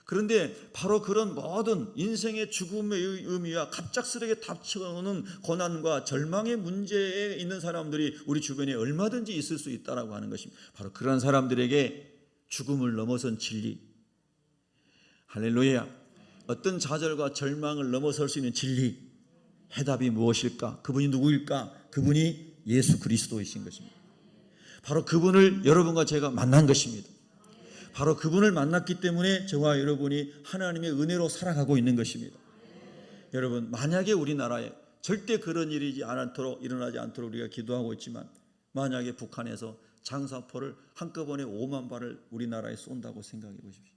A: 그런데 바로 그런 모든 인생의 죽음의 의미와 갑작스럽게 닥쳐오는 고난과 절망의 문제에 있는 사람들이 우리 주변에 얼마든지 있을 수 있다라고 하는 것입니다. 바로 그런 사람들에게 죽음을 넘어선 진리, 할렐루야, 어떤 좌절과 절망을 넘어설 수 있는 진리, 해답이 무엇일까? 그분이 누구일까? 그분이 예수 그리스도이신 것입니다. 바로 그분을 여러분과 제가 만난 것입니다. 바로 그분을 만났기 때문에 저와 여러분이 하나님의 은혜로 살아가고 있는 것입니다. 여러분, 만약에 우리나라에 절대 그런 일이 일어나지 않도록 우리가 기도하고 있지만 만약에 북한에서 장사포를 한꺼번에 5만 발을 우리나라에 쏜다고 생각해 보십시오.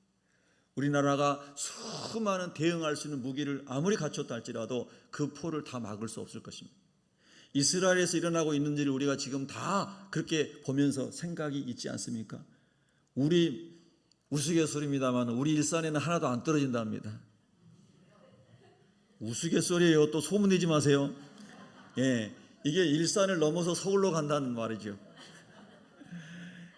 A: 우리나라가 수많은 대응할 수 있는 무기를 아무리 갖췄다 할지라도 그 포를 다 막을 수 없을 것입니다. 이스라엘에서 일어나고 있는 일을 우리가 지금 다 그렇게 보면서 생각이 있지 않습니까? 우리 우스갯소리입니다만 우리 일산에는 하나도 안 떨어진답니다. 우스갯소리예요. 또 소문내지 마세요. 예, 이게 일산을 넘어서 서울로 간다는 말이죠.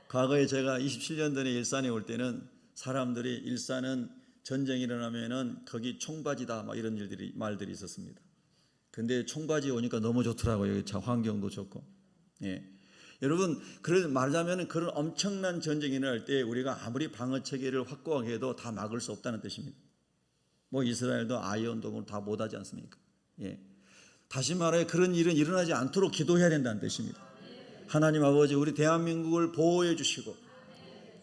A: 과거에 제가 27년 전에 일산에 올 때는 사람들이 일산은 전쟁이 일어나면은 거기 총바지다 막 이런 말들이 있었습니다. 근데 총바지 오니까 너무 좋더라고요. 여기 환경도 좋고. 예. 여러분, 말하자면 그런 엄청난 전쟁이 일어날 때 우리가 아무리 방어 체계를 확고하게 해도 다 막을 수 없다는 뜻입니다. 뭐 이스라엘도 아이언돔으로 다 못하지 않습니까? 예. 다시 말해 그런 일은 일어나지 않도록 기도해야 된다는 뜻입니다. 하나님 아버지, 우리 대한민국을 보호해 주시고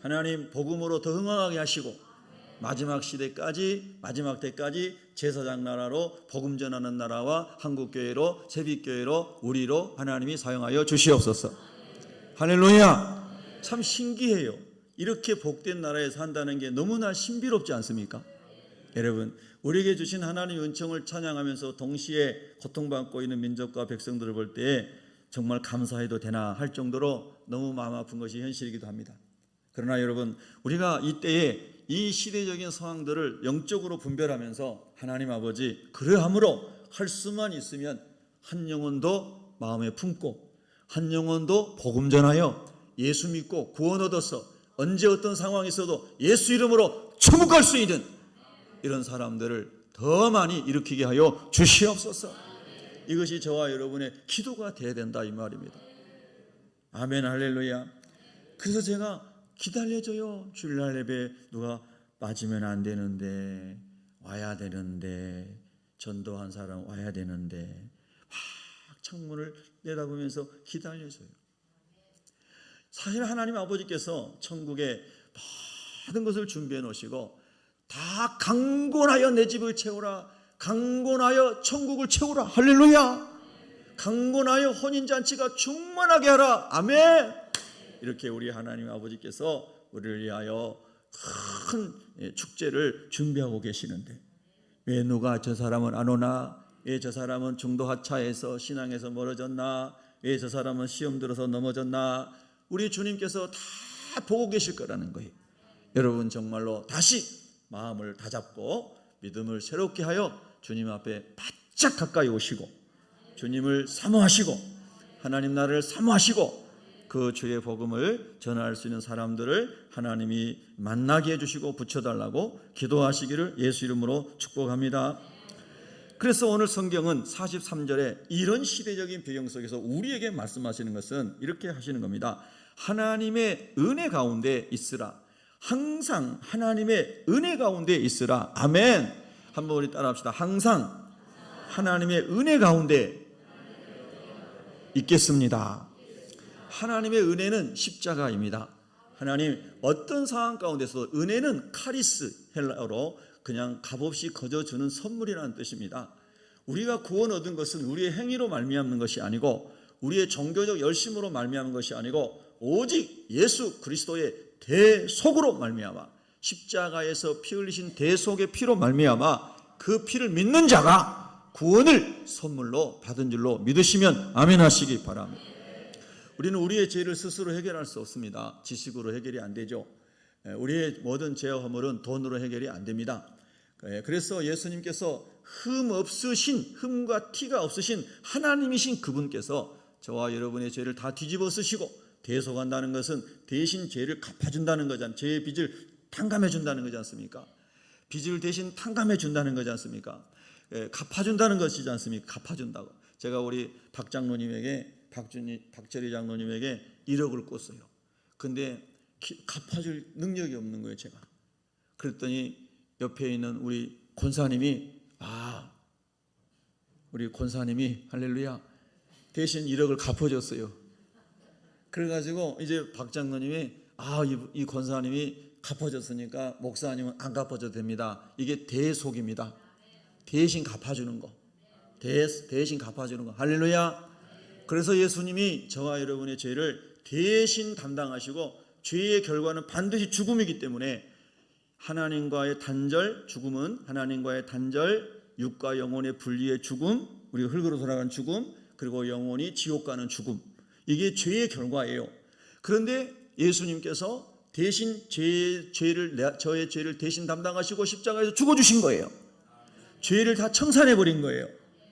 A: 하나님 복음으로 더 흥황하게 하시고 마지막 때까지 제사장 나라로 복음 전하는 나라와 한국교회로 세빛교회로 우리로 하나님이 사용하여 주시옵소서. 할렐루야. 참 신기해요. 이렇게 복된 나라에 산다는 게 너무나 신비롭지 않습니까? 여러분, 우리에게 주신 하나님의 은총을 찬양하면서 동시에 고통받고 있는 민족과 백성들을 볼 때 정말 감사해도 되나 할 정도로 너무 마음 아픈 것이 현실이기도 합니다. 그러나 여러분, 우리가 이때에 이 시대적인 상황들을 영적으로 분별하면서 하나님 아버지, 그러함으로 할 수만 있으면 한 영혼도 마음에 품고 한 영혼도 복음 전하여 예수 믿고 구원 얻어서 언제 어떤 상황이 있어도 예수 이름으로 천국 갈 수 있는 이런 사람들을 더 많이 일으키게 하여 주시옵소서. 이것이 저와 여러분의 기도가 되어야 된다 이 말입니다. 아멘, 할렐루야. 그래서 제가 기다려줘요. 주일날 예배 누가 빠지면 안 되는데, 와야 되는데, 전도한 사람 와야 되는데 막 창문을 내다보면서 기다려줘요. 사실 하나님 아버지께서 천국에 모든 것을 준비해 놓으시고 다 강권하여 내 집을 채우라, 강권하여 천국을 채우라, 할렐루야. 강권하여 혼인잔치가 충만하게 하라, 아멘. 이렇게 우리 하나님 아버지께서 우리를 위하여 큰 축제를 준비하고 계시는데 왜 누가 저 사람은 안 오나, 왜 저 사람은 중도 하차해서 신앙에서 멀어졌나, 왜 저 사람은 시험 들어서 넘어졌나, 우리 주님께서 다 보고 계실 거라는 거예요. 여러분 정말로 다시 마음을 다잡고 믿음을 새롭게 하여 주님 앞에 바짝 가까이 오시고 주님을 사모하시고 하나님 나라를 사모하시고 그 주의 복음을 전할 수 있는 사람들을 하나님이 만나게 해주시고 붙여달라고 기도하시기를 예수 이름으로 축복합니다. 그래서 오늘 성경은 43절에 이런 시대적인 배경 속에서 우리에게 말씀하시는 것은 이렇게 하시는 겁니다. 하나님의 은혜 가운데 있으라. 항상 하나님의 은혜 가운데 있으라. 아멘. 한번 우리 따라합시다. 항상 하나님의 은혜 가운데 있겠습니다. 하나님의 은혜는 십자가입니다. 하나님 어떤 상황 가운데서 은혜는 카리스, 헬라어로 그냥 값없이 거저주는 선물이라는 뜻입니다. 우리가 구원 얻은 것은 우리의 행위로 말미암는 것이 아니고 우리의 종교적 열심으로 말미암는 것이 아니고 오직 예수 그리스도의 대속으로 말미암아, 십자가에서 피 흘리신 대속의 피로 말미암아 그 피를 믿는 자가 구원을 선물로 받은 줄로 믿으시면 아멘 하시기 바랍니다. 우리는 우리의 죄를 스스로 해결할 수 없습니다. 지식으로 해결이 안 되죠. 우리의 모든 죄와 허물은 돈으로 해결이 안 됩니다. 그래서 예수님께서 흠과 티가 없으신 하나님이신 그분께서 저와 여러분의 죄를 다 뒤집어 쓰시고, 대속한다는 것은 대신 죄를 갚아준다는 거잖아요. 죄의 빚을 탕감해 준다는 거지 않습니까? 빚을 대신 탕감해 준다는 거지 않습니까? 갚아준다는 것이지 않습니까? 갚아준다고. 제가 우리 박철희 장로님에게 1억을 꿨어요. 근데 갚아줄 능력이 없는 거예요, 제가. 그랬더니 옆에 있는 우리 권사님이 할렐루야 대신 1억을 갚아줬어요. 그래가지고 이제 박 장로님이 이 권사님이 갚아줬으니까 목사님은 안 갚아줘도 됩니다. 이게 대속입니다. 대신 갚아주는 거. 대신 갚아주는 거. 할렐루야. 그래서 예수님이 저와 여러분의 죄를 대신 담당하시고, 죄의 결과는 반드시 죽음이기 때문에 하나님과의 단절, 죽음은 하나님과의 단절, 육과 영혼의 분리의 죽음, 우리가 흙으로 돌아가는 죽음, 그리고 영혼이 지옥 가는 죽음, 이게 죄의 결과예요. 그런데 예수님께서 대신 저의 죄를 대신 담당하시고 십자가에서 죽어주신 거예요. 죄를 다 청산해버린 거예요.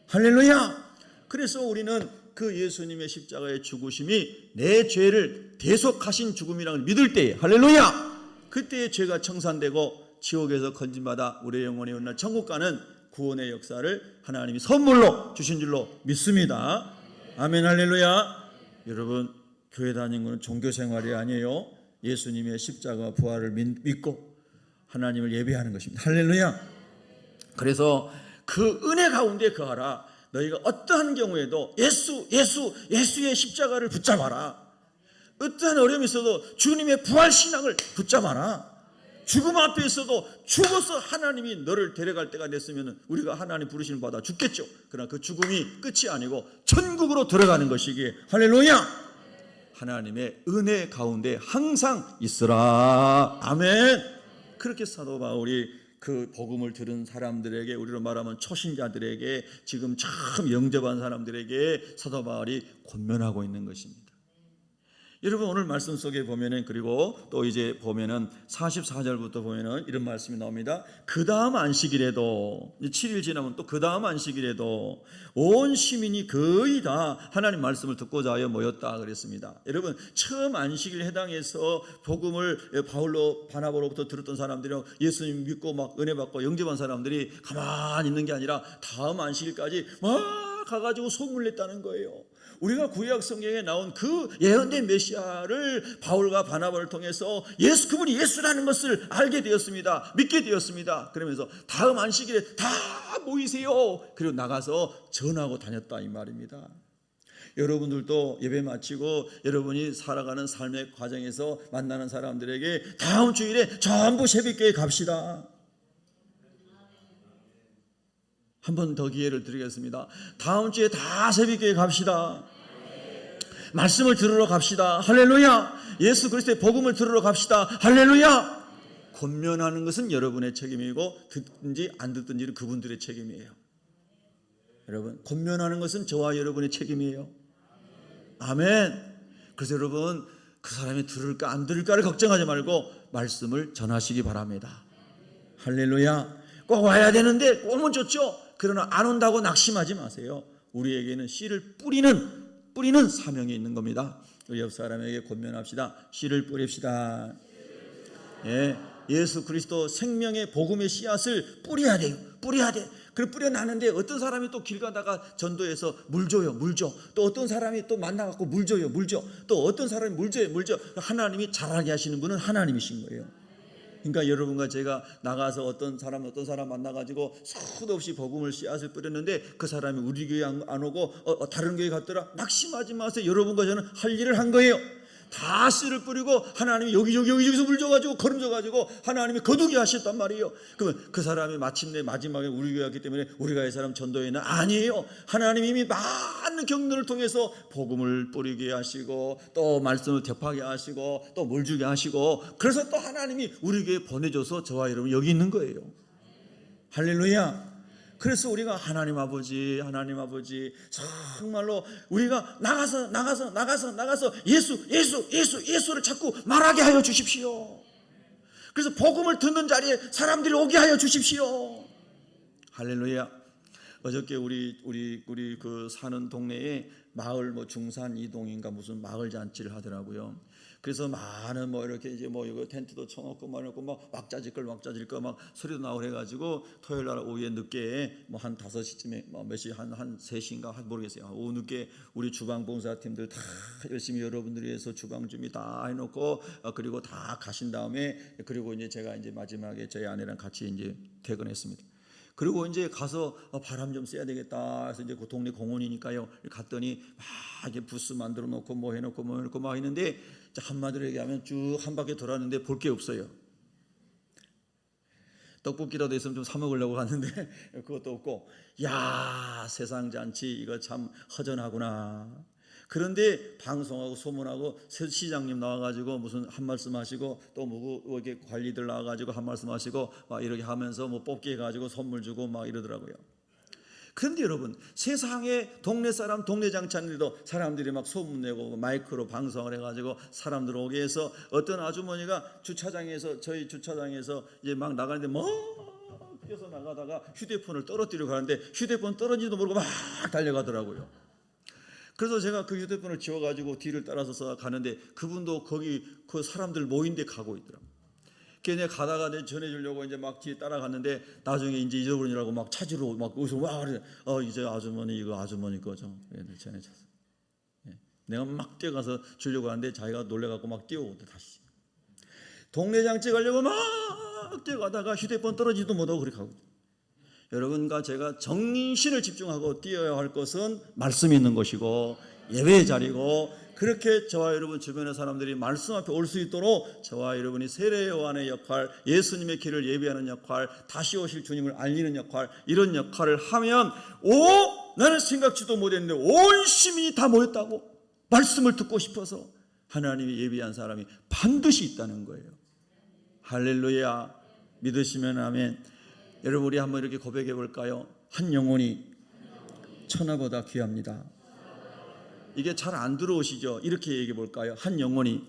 A: 할렐루야. 그래서 우리는 그 예수님의 십자가의 죽으심이 내 죄를 대속하신 죽음이라는 걸 믿을 때에, 할렐루야, 그때의 죄가 청산되고 지옥에서 건진받아 우리의 영혼이 어느 날 천국 가는 구원의 역사를 하나님이 선물로 주신 줄로 믿습니다. 아멘. 할렐루야. 여러분, 교회 다니는 것은 종교생활이 아니에요. 예수님의 십자가 부활을 믿고 하나님을 예배하는 것입니다. 할렐루야. 그래서 그 은혜 가운데 거하라. 너희가 어떠한 경우에도 예수의 십자가를 붙잡아라. 어떠한 어려움이 있어도 주님의 부활신앙을 붙잡아라. 죽음 앞에 있어도 죽어서 하나님이 너를 데려갈 때가 됐으면 우리가 하나님 부르심을 받아 죽겠죠. 그러나 그 죽음이 끝이 아니고 천국으로 들어가는 것이기에, 할렐루야, 하나님의 은혜 가운데 항상 있으라. 아멘. 그렇게 사도 바울이 그 복음을 들은 사람들에게, 우리로 말하면 초신자들에게, 지금 참 영접한 사람들에게 사도 바울이 권면하고 있는 것입니다. 여러분, 오늘 말씀 속에 보면은, 그리고 또 이제 보면은 44절부터 보면은 이런 말씀이 나옵니다. 그 다음 안식일에도, 7일 지나면 또 그 다음 안식일에도 온 시민이 거의 다 하나님 말씀을 듣고자 하여 모였다 그랬습니다. 여러분, 처음 안식일 해당해서 복음을 바울로 바나바로부터 들었던 사람들이, 예수님 믿고 막 은혜 받고 영접한 사람들이 가만히 있는 게 아니라 다음 안식일까지 막 가가지고 소문을 냈다는 거예요. 우리가 구약 성경에 나온 그 예언된 메시아를 바울과 바나바를 통해서 그분이 예수라는 것을 알게 되었습니다. 믿게 되었습니다. 그러면서 다음 안식일에 다 모이세요. 그리고 나가서 전하고 다녔다, 이 말입니다. 여러분들도 예배 마치고 여러분이 살아가는 삶의 과정에서 만나는 사람들에게 다음 주일에 전부 새벽교회 갑시다. 한 번 더 기회를 드리겠습니다. 다음 주에 다 새벽교회 갑시다. 말씀을 들으러 갑시다. 할렐루야. 예수 그리스도의 복음을 들으러 갑시다. 할렐루야. 권면하는 것은 여러분의 책임이고, 듣든지 안 듣든지는 그분들의 책임이에요. 여러분, 권면하는 것은 저와 여러분의 책임이에요. 아멘. 그래서 여러분, 그 사람이 들을까 안 들을까를 걱정하지 말고 말씀을 전하시기 바랍니다. 할렐루야. 꼭 와야 되는데 오면 좋죠. 그러나 안 온다고 낙심하지 마세요. 우리에게는 씨를 뿌리는 사명이 있는 겁니다. 우리 옆 사람에게 권면합시다. 씨를 뿌립시다. 예, 예수 그리스도 생명의 복음의 씨앗을 뿌려야 돼요. 뿌려야 돼. 그래 뿌려놨는데 어떤 사람이 또 길 가다가 전도해서 물 줘요. 물 줘. 또 어떤 사람이 또 만나갖고 물 줘요. 물 줘. 또 어떤 사람이 물 줘요. 물 줘. 하나님이 자라게 하시는 분은 하나님이신 거예요. 그러니까 여러분과 제가 나가서 어떤 사람 만나가지고 수도 없이 복음을 씨앗을 뿌렸는데 그 사람이 우리 교회 안 오고 다른 교회 갔더라. 낙심하지 마세요. 여러분과 저는 할 일을 한 거예요. 다 씨를 뿌리고 하나님이 여기서 물 줘가지고 걸음 줘가지고 하나님이 거두게 하셨단 말이에요. 그러면 그 사람이 마침내 마지막에 우리 교회 왔기 때문에 우리가 이 사람 전도회는 아니에요. 하나님이 이미 많은 경로를 통해서 복음을 뿌리게 하시고 또 말씀을 접하게 하시고 또 물 주게 하시고 그래서 또 하나님이 우리 교회에 보내줘서 저와 여러분 여기 있는 거예요. 할렐루야. 그래서 우리가 하나님 아버지 정말로 우리가 나가서 예수를 자꾸 말하게 하여 주십시오. 그래서 복음을 듣는 자리에 사람들이 오게 하여 주십시오. 할렐루야. 어저께 우리 그 사는 동네에 마을 뭐 중산 이동인가 무슨 마을 잔치를 하더라고요. 그래서 많은 뭐 이렇게 이제 뭐 이거 텐트도 쳐놓고 막 이렇게 막 왁자질 거 막 소리도 나오고 해가지고 토요일 날 오후에 늦게 뭐 한 5시쯤에 뭐 몇 시 한 3시인가 모르겠어요. 오후 늦게 우리 주방 봉사팀들 다 열심히 여러분들이 위해서 주방 준비 다 해놓고 그리고 다 가신 다음에 그리고 이제 제가 이제 마지막에 저희 아내랑 같이 이제 퇴근했습니다. 그리고 이제 가서 바람 좀 쐬야 되겠다 해서 이제 그 동네 공원이니까요. 갔더니 막 이렇게 부스 만들어 놓고 뭐 해놓고 막 했는데 한마디로 얘기하면 쭉 한 바퀴 돌았는데 볼 게 없어요. 떡볶이라도 있으면 좀 사 먹으려고 갔는데 그것도 없고, 야 세상 잔치 이거 참 허전하구나. 그런데 방송하고 소문하고 시장님 나와가지고 무슨 한 말씀 하시고 또 뭐 이렇게 관리들 나와가지고 한 말씀 하시고 막 이렇게 하면서 뭐 뽑기 해가지고 선물 주고 막 이러더라고요. 그런데 여러분, 세상에 동네 사람 동네 장찬에도 사람들이 막 소문내고 마이크로 방송을 해가지고 사람들 오게 해서 어떤 아주머니가 저희 주차장에서 이제 막 나가는데 막 뛰어서 나가다가 휴대폰을 떨어뜨리고 가는데 휴대폰 떨어지지도 모르고 막 달려가더라고요. 그래서 제가 그 휴대폰을 지워가지고 뒤를 따라서 가는데 그분도 거기 그 사람들 모인 데 가고 있더라고요. 걔네 가다가 내 전해주려고 이제 막 뒤에 따라갔는데 나중에 이제 잊어버리느라고 막 찾으러 막 어디서 와 그래. 이제 아주머니 이거 아주머니 거죠. 전해줬어. 내가 막 뛰어가서 주려고 하는데 자기가 놀래갖고 막 뛰어오고 다시. 동네 장치 가려고 막 뛰어가다가 휴대폰 떨어지지도 못하고 그렇게 가고. 여러분과 제가 정신을 집중하고 뛰어야 할 것은 말씀이 있는 것이고 예배의 자리고, 그렇게 저와 여러분 주변의 사람들이 말씀 앞에 올 수 있도록 저와 여러분이 세례 요한의 역할, 예수님의 길을 예비하는 역할, 다시 오실 주님을 알리는 역할, 이런 역할을 하면 나는 생각지도 못했는데 온 시민이 다 모였다고 말씀을 듣고 싶어서 하나님이 예비한 사람이 반드시 있다는 거예요. 할렐루야. 믿으시면 아멘. 여러분, 우리 한번 이렇게 고백해 볼까요? 한 영혼이 천하보다 귀합니다. 이게 잘 안 들어오시죠? 이렇게 얘기해 볼까요? 한 영혼이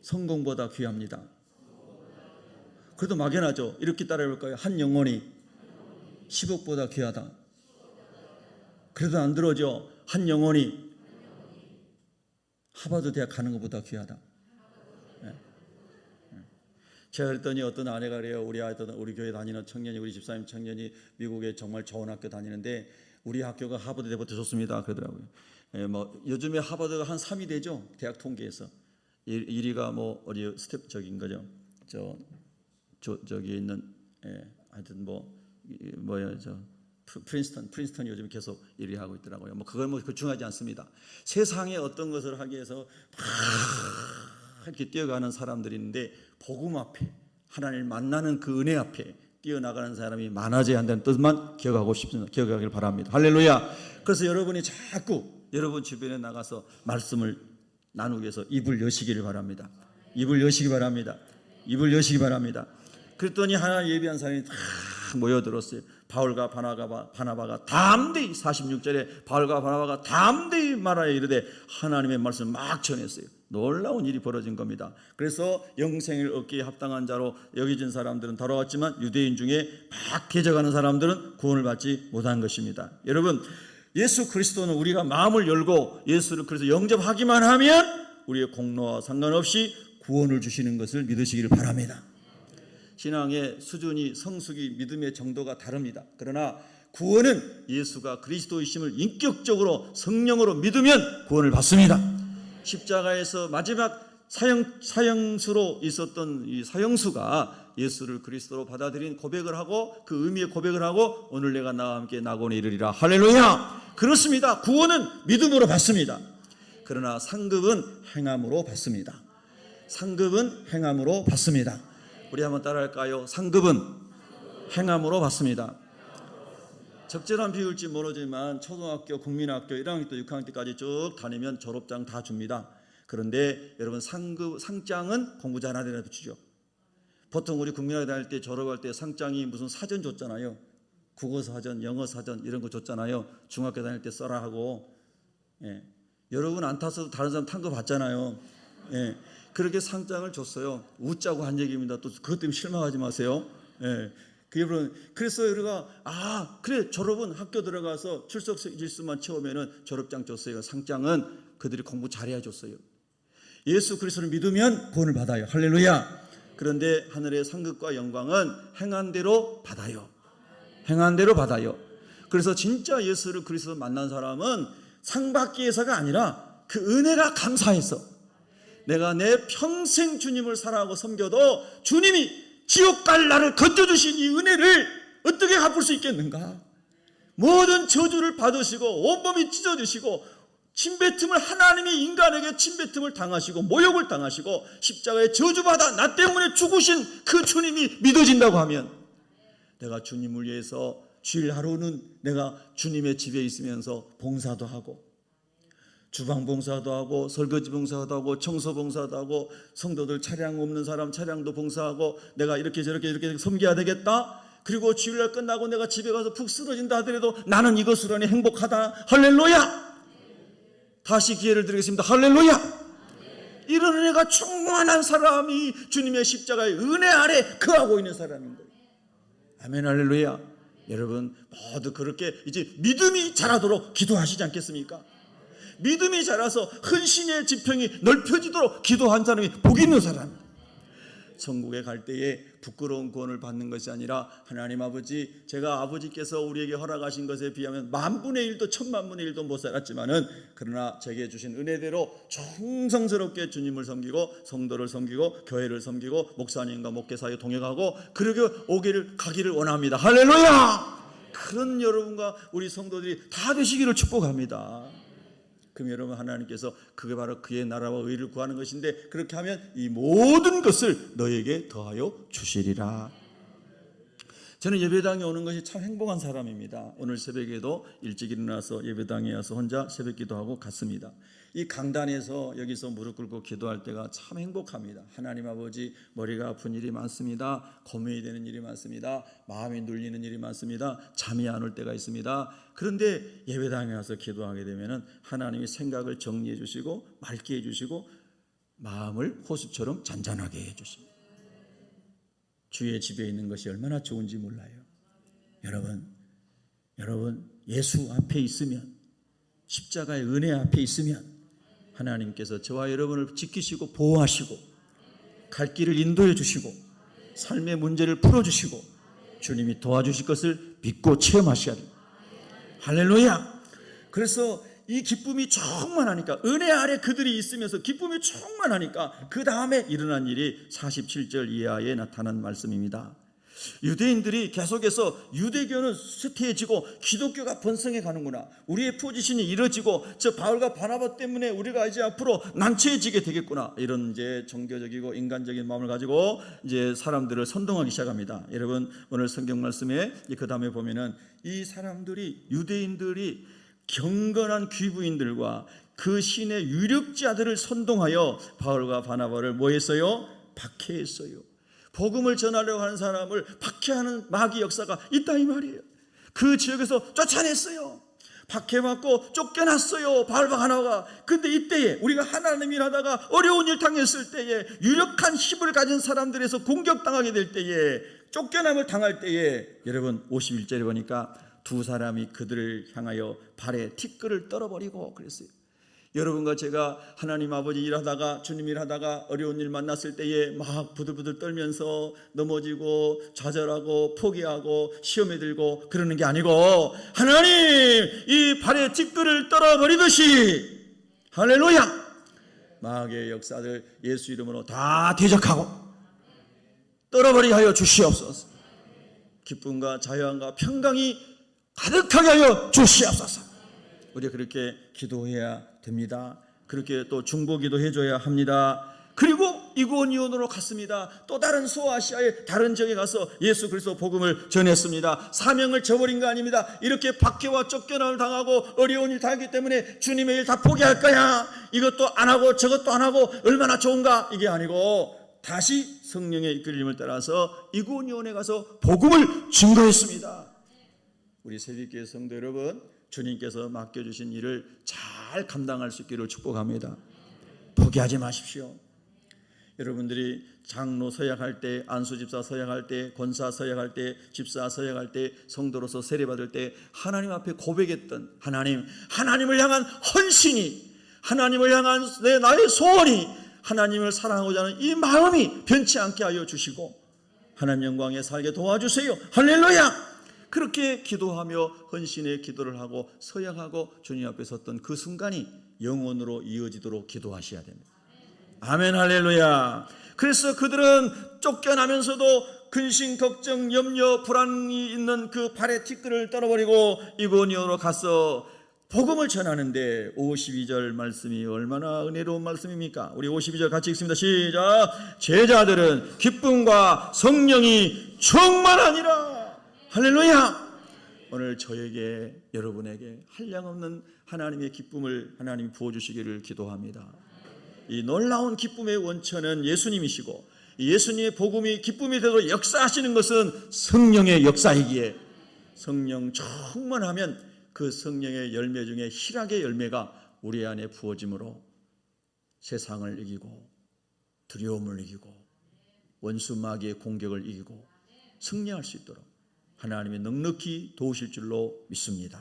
A: 성공보다 귀합니다. 그래도 막연하죠? 이렇게 따라해 볼까요? 한 영혼이 10억보다 귀하다. 그래도 안 들어오죠? 한 영혼이 하버드 대학 가는 것보다 귀하다. 제가 그랬더니 어떤 아내가 그래요. 우리 교회 다니는 청년이, 우리 집사님 청년이 미국에 정말 좋은 학교 다니는데 우리 학교가 하버드 대보다 좋습니다 그러더라고요. 뭐 요즘에 하버드가 한 3위 되죠, 대학 통계에서. 1위가 뭐 어디 스텝적인 거죠. 저기 있는 하여튼 프린스턴이 요즘 계속 1위 하고 있더라고요. 뭐 그건 뭐 중요하지 않습니다. 세상에 어떤 것을 하기 위해서 이렇게 뛰어가는 사람들이 있는데 복음 앞에, 하나님을 만나는 그 은혜 앞에 뛰어나가는 사람이 많아져야 한다는 뜻만 기억하길 바랍니다. 할렐루야. 그래서 여러분이 자꾸 여러분 주변에 나가서 말씀을 나누기 위해서 입을 여시기를 바랍니다. 입을 여시기 바랍니다. 입을 여시기 바랍니다. 그랬더니 하나 예비한 사람이 다 모여들었어요. 바울과 바나바가 담대히, 46절에 바울과 바나바가 담대히 말하여 이르되 하나님의 말씀을 막 전했어요. 놀라운 일이 벌어진 겁니다. 그래서 영생을 얻기에 합당한 자로 여겨진 사람들은 돌아왔지만 유대인 중에 막 개져가는 사람들은 구원을 받지 못한 것입니다. 여러분, 예수 그리스도는 우리가 마음을 열고 예수를 그래서 영접하기만 하면 우리의 공로와 상관없이 구원을 주시는 것을 믿으시기를 바랍니다. 신앙의 수준이, 성숙이, 믿음의 정도가 다릅니다. 그러나 구원은 예수가 그리스도이심을 인격적으로 성령으로 믿으면 구원을 받습니다. 십자가에서 마지막 사형수로 있었던 이 사형수가 예수를 그리스도로 받아들인 고백을 하고, 그 의미의 고백을 하고, 오늘 내가 나와 함께 낙원에 이르리라. 할렐루야. 그렇습니다. 구원은 믿음으로 받습니다. 그러나 상급은 행함으로 받습니다. 상급은 행함으로 받습니다. 우리 한번 따라할까요? 상급은 행함으로 받습니다. 적절한 비율일지 모르지만 초등학교, 국민학교 1학년 때 6학년 때까지 쭉 다니면 졸업장 다 줍니다. 그런데 여러분, 상장은 공부 잘하는 애한테 주죠. 보통 우리 국민학교 다닐 때, 졸업할 때 상장이 무슨 사전 줬잖아요. 국어사전, 영어사전 이런 거 줬잖아요. 중학교 다닐 때 써라 하고. 예. 여러분 안 탔어도 다른 사람 탄 거 봤잖아요. 예. 그렇게 상장을 줬어요. 웃자고 한 얘기입니다. 또 그것 때문에 실망하지 마세요. 예. 그래서 우리가 그래, 졸업은 학교 들어가서 출석 일수만 채우면은 졸업장 줬어요. 상장은 그들이 공부 잘해야 줬어요. 예수 그리스도를 믿으면 구원을 받아요. 할렐루야. 그런데 하늘의 상급과 영광은 행한 대로 받아요. 행한 대로 받아요. 그래서 진짜 예수를 그리스도 만난 사람은 상 받기 위해서가 아니라 그 은혜가 감사해서, 내가 내 평생 주님을 사랑하고 섬겨도 주님이 지옥 갈 나를 건져주신 이 은혜를 어떻게 갚을 수 있겠는가? 모든 저주를 받으시고 온몸이 찢어지시고 침뱉음을, 하나님이 인간에게 침뱉음을 당하시고 모욕을 당하시고 십자가에 저주받아 나 때문에 죽으신 그 주님이 믿어진다고 하면, 내가 주님을 위해서 주일 하루는 내가 주님의 집에 있으면서 봉사도 하고, 주방 봉사도 하고, 설거지 봉사도 하고, 청소 봉사도 하고, 성도들 차량 없는 사람 차량도 봉사하고, 내가 이렇게 저렇게 섬겨야 되겠다. 그리고 주일날 끝나고 내가 집에 가서 푹 쓰러진다 하더라도 나는 이것으로 인해 행복하다. 할렐루야. 다시 기회를 드리겠습니다. 할렐루야. 이런 은혜가 충만한 사람이 주님의 십자가의 은혜 아래 거하고 있는 사람인 거예요. 아멘. 할렐루야. 여러분 모두 그렇게 이제 믿음이 자라도록 기도하시지 않겠습니까? 믿음이 자라서 헌신의 지평이 넓혀지도록 기도한 사람이 복 있는 사람. 천국에 갈 때에 부끄러운 구원을 받는 것이 아니라, 하나님 아버지, 제가 아버지께서 우리에게 허락하신 것에 비하면 10,000분의 1도 10,000,000분의 1도 못 살았지만은, 그러나 제게 주신 은혜대로 정성스럽게 주님을 섬기고 성도를 섬기고 교회를 섬기고 목사님과 목회사에 동역하고 그렇게 가기를 원합니다. 할렐루야. 그런 여러분과 우리 성도들이 다 되시기를 축복합니다. 그럼 여러분, 하나님께서 그게 바로 그의 나라와 의를 구하는 것인데, 그렇게 하면 이 모든 것을 너에게 더하여 주시리라. 저는 예배당에 오는 것이 참 행복한 사람입니다. 오늘 새벽에도 일찍 일어나서 예배당에 와서 혼자 새벽 기도하고 갔습니다. 이 강단에서 여기서 무릎 꿇고 기도할 때가 참 행복합니다. 하나님 아버지, 머리가 아픈 일이 많습니다. 고민이 되는 일이 많습니다. 마음이 눌리는 일이 많습니다. 잠이 안 올 때가 있습니다. 그런데 예배당에 와서 기도하게 되면 하나님이 생각을 정리해 주시고 맑게 해 주시고 마음을 호수처럼 잔잔하게 해 주십니다. 주의 집에 있는 것이 얼마나 좋은지 몰라요. 여러분 예수 앞에 있으면, 십자가의 은혜 앞에 있으면 하나님께서 저와 여러분을 지키시고 보호하시고 갈 길을 인도해 주시고 삶의 문제를 풀어주시고 주님이 도와주실 것을 믿고 체험하셔야 됩니다. 할렐루야. 그래서 이 기쁨이 충만하니까, 은혜 아래 그들이 있으면서 기쁨이 충만하니까 그 다음에 일어난 일이 47절 이하에 나타난 말씀입니다. 유대인들이 계속해서 유대교는 쇠퇴해지고 기독교가 번성해 가는구나, 우리의 포지션이 이뤄지고 저 바울과 바나바 때문에 우리가 이제 앞으로 난처해지게 되겠구나, 이런 이제 종교적이고 인간적인 마음을 가지고 이제 사람들을 선동하기 시작합니다. 여러분 오늘 성경 말씀에 그 다음에 보면은 이 사람들이, 유대인들이 경건한 귀부인들과 그 신의 유력자들을 선동하여 바울과 바나바를 뭐 했어요? 박해했어요. 복음을 전하려고 하는 사람을 박해하는 마귀 역사가 있다 이 말이에요. 그 지역에서 쫓아냈어요. 박해받고 쫓겨났어요, 바울과 바나바가. 근데 이때에 우리가 하나님 일하다가 어려운 일 당했을 때에, 유력한 힘을 가진 사람들에서 공격당하게 될 때에, 쫓겨남을 당할 때에, 여러분 51절에 보니까 두 사람이 그들을 향하여 발에 티끌을 떨어버리고 그랬어요. 여러분과 제가 하나님 아버지 일하다가, 주님 일하다가 어려운 일 만났을 때에 막 부들부들 떨면서 넘어지고 좌절하고 포기하고 시험에 들고 그러는 게 아니고, 하나님 이 발의 찌끄를 떨어버리듯이, 할렐루야, 마귀의 역사들 예수 이름으로 다 대적하고 떨어버리게 하여 주시옵소서. 기쁨과 자유함과 평강이 가득하게 하여 주시옵소서. 우리가 그렇게 기도해야 됩니다. 그렇게 또 중보기도 해줘야 합니다. 그리고 이고니온으로 갔습니다. 또 다른 소아시아의 다른 지역에 가서 예수 그리스도 복음을 전했습니다. 사명을 저버린 거 아닙니다. 이렇게 박해와 쫓겨남을 당하고 어려운 일 당했기 때문에 주님의 일 다 포기할 거야, 이것도 안 하고 저것도 안 하고 얼마나 좋은가, 이게 아니고 다시 성령의 이끌림을 따라서 이고니온에 가서 복음을 증거했습니다. 우리 새벽교회 성도 여러분, 주님께서 맡겨주신 일을 잘 감당할 수 있기를 축복합니다. 포기하지 마십시오. 여러분들이 장로 서약할 때, 안수집사 서약할 때, 권사 서약할 때, 집사 서약할 때, 성도로서 세례받을 때 하나님 앞에 고백했던 하나님을 향한 헌신이, 하나님을 향한 나의 소원이, 하나님을 사랑하고자 하는 이 마음이 변치 않게 하여 주시고 하나님 영광에 살게 도와주세요. 할렐루야. 그렇게 기도하며 헌신의 기도를 하고 서약하고 주님 앞에 섰던 그 순간이 영원으로 이어지도록 기도하셔야 됩니다. 아멘, 할렐루야. 그래서 그들은 쫓겨나면서도 근심, 걱정, 염려, 불안이 있는 그 발의 티끌을 떨어버리고 이고니온으로 가서 복음을 전하는데 52절 말씀이 얼마나 은혜로운 말씀입니까? 우리 52절 같이 읽습니다. 시작. 제자들은 기쁨과 성령이 충만하니라. 할렐루야. 오늘 저에게, 여러분에게 한량없는 하나님의 기쁨을 하나님 부어주시기를 기도합니다. 이 놀라운 기쁨의 원천은 예수님이시고, 예수님의 복음이 기쁨이 되도록 역사하시는 것은 성령의 역사이기에, 성령 충만하면 그 성령의 열매 중에 희락의 열매가 우리 안에 부어짐으로 세상을 이기고 두려움을 이기고 원수 마귀의 공격을 이기고 승리할 수 있도록 하나님이 넉넉히 도우실 줄로 믿습니다.